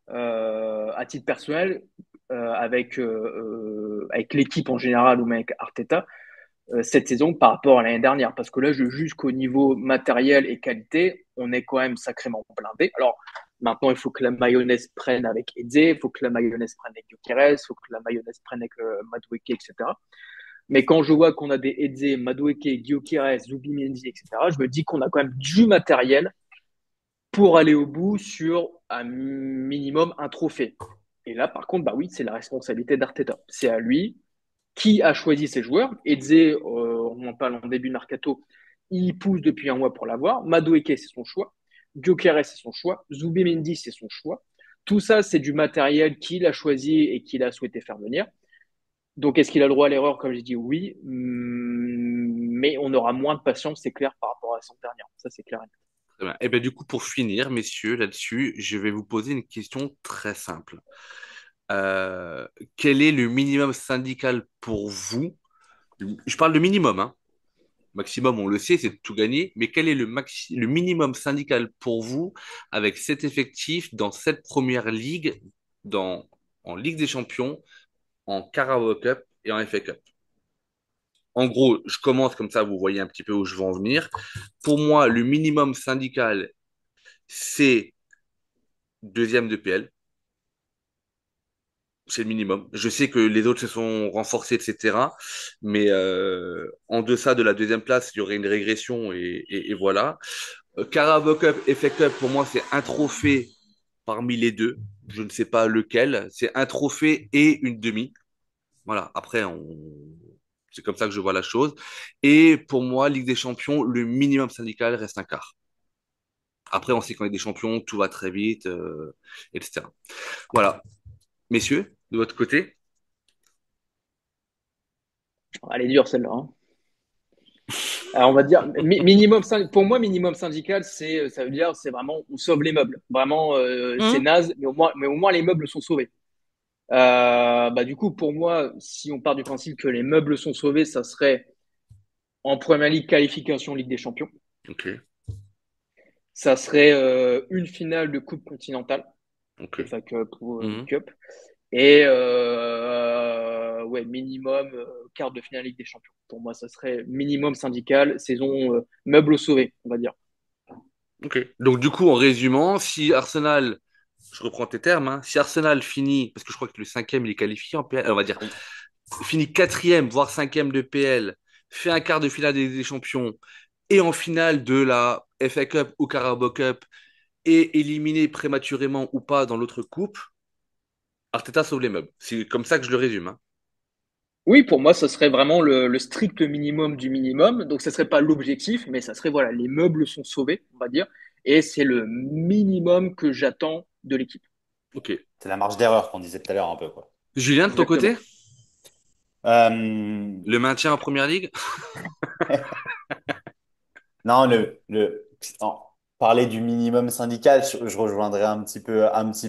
à titre personnel avec l'équipe en général ou même avec Arteta cette saison par rapport à l'année dernière. Parce que là, je juge qu'au niveau matériel et qualité, on est quand même sacrément blindé. Alors, maintenant, il faut que la mayonnaise prenne avec Eze, il faut que la mayonnaise prenne avec Gyökeres, il faut que la mayonnaise prenne avec Madueke, etc. Mais quand je vois qu'on a des Eze, Madueke, Gyökeres, Zubimendi, etc., je me dis qu'on a quand même du matériel pour aller au bout sur un minimum un trophée. Et là, par contre, bah oui, c'est la responsabilité d'Arteta. C'est à lui qui a choisi ses joueurs. Eze, on en parle en début de mercato, il pousse depuis un mois pour l'avoir. Madueke, c'est son choix. Gyökeres, c'est son choix. Zubimendi, c'est son choix. Tout ça, c'est du matériel qu'il a choisi et qu'il a souhaité faire venir. Donc, est-ce qu'il a le droit à l'erreur? Comme je dis, oui. Mais on aura moins de patience, c'est clair, par rapport à la saison dernière. Ça, c'est clair. Très bien. Et bien, du coup, pour finir, messieurs, là-dessus, je vais vous poser une question très simple. Euh, Quel est le minimum syndical pour vous? Je parle de minimum, hein. Maximum, on le sait, c'est de tout gagner. Mais quel est le minimum syndical pour vous avec cet effectif dans cette première ligue, dans, en Ligue des Champions, en Carabao Cup et en FA Cup? En gros, je commence comme ça, vous voyez un petit peu où je veux en venir. Pour moi, le minimum syndical, c'est deuxième de PL. C'est le minimum. Je sais que les autres se sont renforcés, etc. Mais en deçà de la deuxième place, il y aurait une régression et voilà. Carabao Cup et FA Cup, pour moi, c'est un trophée parmi les deux. Je ne sais pas lequel. C'est un trophée et une demi. Voilà. Après, c'est comme ça que je vois la chose. Et pour moi, Ligue des Champions, le minimum syndical reste un quart. Après, on sait qu'en Ligue des Champions, tout va très vite, etc. Voilà. Messieurs, de votre côté. Elle est dure celle-là, hein. Alors, on va dire minimum pour moi minimum syndical ça veut dire c'est vraiment on sauve les meubles. Vraiment c'est Hum, naze mais au moins les meubles sont sauvés. Bah du coup pour moi si on part du principe que les meubles sont sauvés ça serait en Première Ligue qualification Ligue des Champions. ok, Ça serait une finale de Coupe continentale, ok. FA Cup ou League Mhm. Cup et ouais minimum quart de finale Ligue des Champions. Pour moi ça serait minimum syndical saison meubles sauvés on va dire. Ok. Donc, du coup, en résumant, si Arsenal, je reprends tes termes, hein, si Arsenal finit, parce que je crois que le cinquième, il est qualifié en PL, on va dire, Oui. finit quatrième, voire cinquième de PL, fait un quart de finale des Champions, et en finale de la FA Cup ou Carabao Cup, et éliminé prématurément ou pas dans l'autre coupe, Arteta sauve les meubles. C'est comme ça que je le résume, hein. Oui, pour moi, ça serait vraiment le strict minimum du minimum. Donc, ça serait pas l'objectif, mais ça serait, voilà, les meubles sont sauvés, on va dire. Et c'est le minimum que j'attends de l'équipe. Ok. C'est la marge d'erreur qu'on disait tout à l'heure un peu, quoi. Julien, de ton côté, Exactement. Euh, le maintien en première ligue? Non, non, parler du minimum syndical, je rejoindrais un petit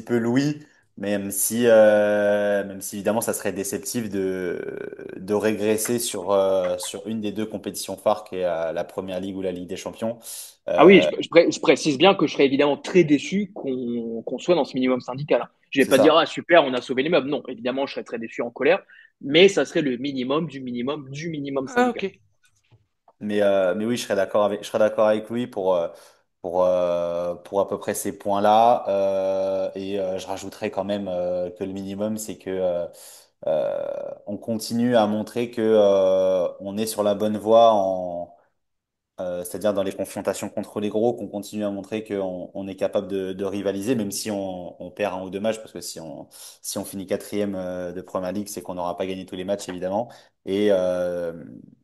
peu Louis, même si évidemment ça serait déceptif de régresser sur une des deux compétitions phares qui est la Première Ligue ou la Ligue des Champions. Ah oui, Euh, je précise bien que je serais évidemment très déçu qu'on soit dans ce minimum syndical, hein. Je vais c'est pas dire, ça. ah super, on a sauvé les meubles. Non, évidemment, je serais très déçu en colère, mais ça serait le minimum du minimum du minimum Ah, syndical. ok. Mais oui, je serais d'accord avec Louis pour à peu près ces points-là. Je rajouterais quand même que le minimum, c'est que on continue à montrer que on est sur la bonne voie c'est-à-dire dans les confrontations contre les gros, qu'on continue à montrer on est capable de rivaliser, même si on perd un ou deux matchs, parce que si on finit quatrième de Premier League, c'est qu'on n'aura pas gagné tous les matchs, évidemment. Et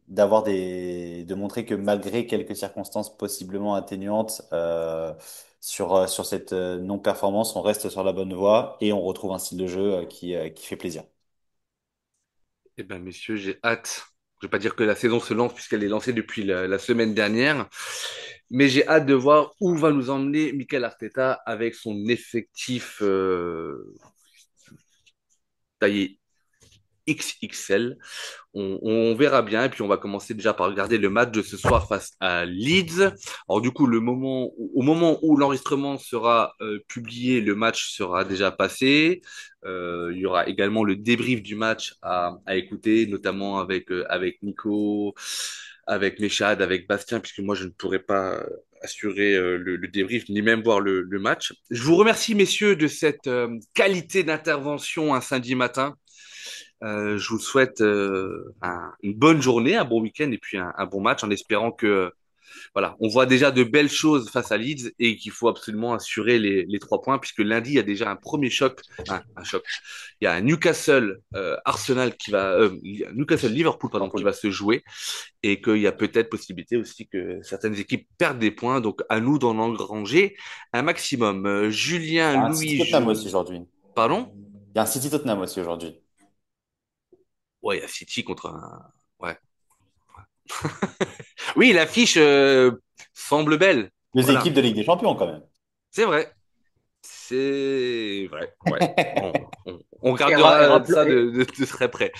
de montrer que malgré quelques circonstances possiblement atténuantes sur cette non-performance, on reste sur la bonne voie et on retrouve un style de jeu qui fait plaisir. Eh bien, messieurs, j'ai hâte. Je ne vais pas dire que la saison se lance puisqu'elle est lancée depuis la semaine dernière, mais j'ai hâte de voir où va nous emmener Mikel Arteta avec son effectif taillé XXL. On verra bien et puis on va commencer déjà par regarder le match de ce soir face à Leeds. Alors du coup, au moment où l'enregistrement sera publié, le match sera déjà passé. Il y aura également le débrief du match à écouter, notamment avec Nico, avec Mechad, avec Bastien, puisque moi je ne pourrai pas assurer le débrief ni même voir le match. Je vous remercie messieurs de cette qualité d'intervention un samedi matin. Je vous souhaite une bonne journée, un bon week-end et puis un bon match en espérant que voilà, on voit déjà de belles choses face à Leeds et qu'il faut absolument assurer les 3 points puisque lundi il y a déjà un premier choc, un choc. Il y a un Newcastle Arsenal qui va il y a Newcastle Liverpool pardon qui Liverpool. va se jouer et qu'il y a peut-être possibilité aussi que certaines équipes perdent des points donc à nous d'en engranger un maximum. Julien, Il y a un City Louis, Tottenham aussi aujourd'hui. pardon? Il y a un City Tottenham aussi aujourd'hui. Ouais, il y a City contre un ouais. Oui, l'affiche semble belle. Les Voilà, équipes de Ligue des Champions quand même. c'est vrai. C'est vrai, ouais. On Et, ra- et, regardera rappel- ça de très près.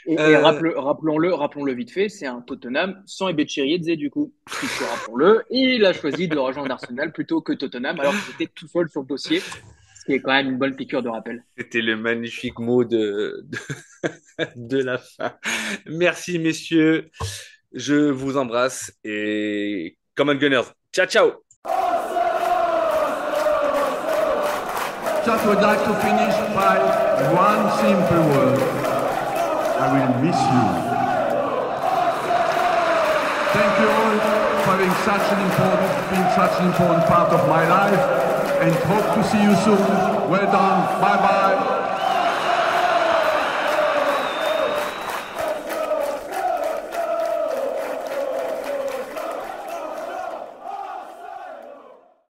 et Euh, rappelons-le vite fait, c'est un Tottenham sans Ebechiriadze du coup, puisque rappelons-le, il a choisi de rejoindre Arsenal plutôt que Tottenham alors qu'ils étaient tout seuls sur le dossier, ce qui est quand même une bonne piqûre de rappel. C'était le magnifique mot de la fin. Merci, messieurs. Je vous embrasse et Common Gunners. Ciao, ciao! just would like to finish by one simple word. I will miss you. Thank you all for being such an important part of my life, and hope to see you soon. Well done. Bye bye.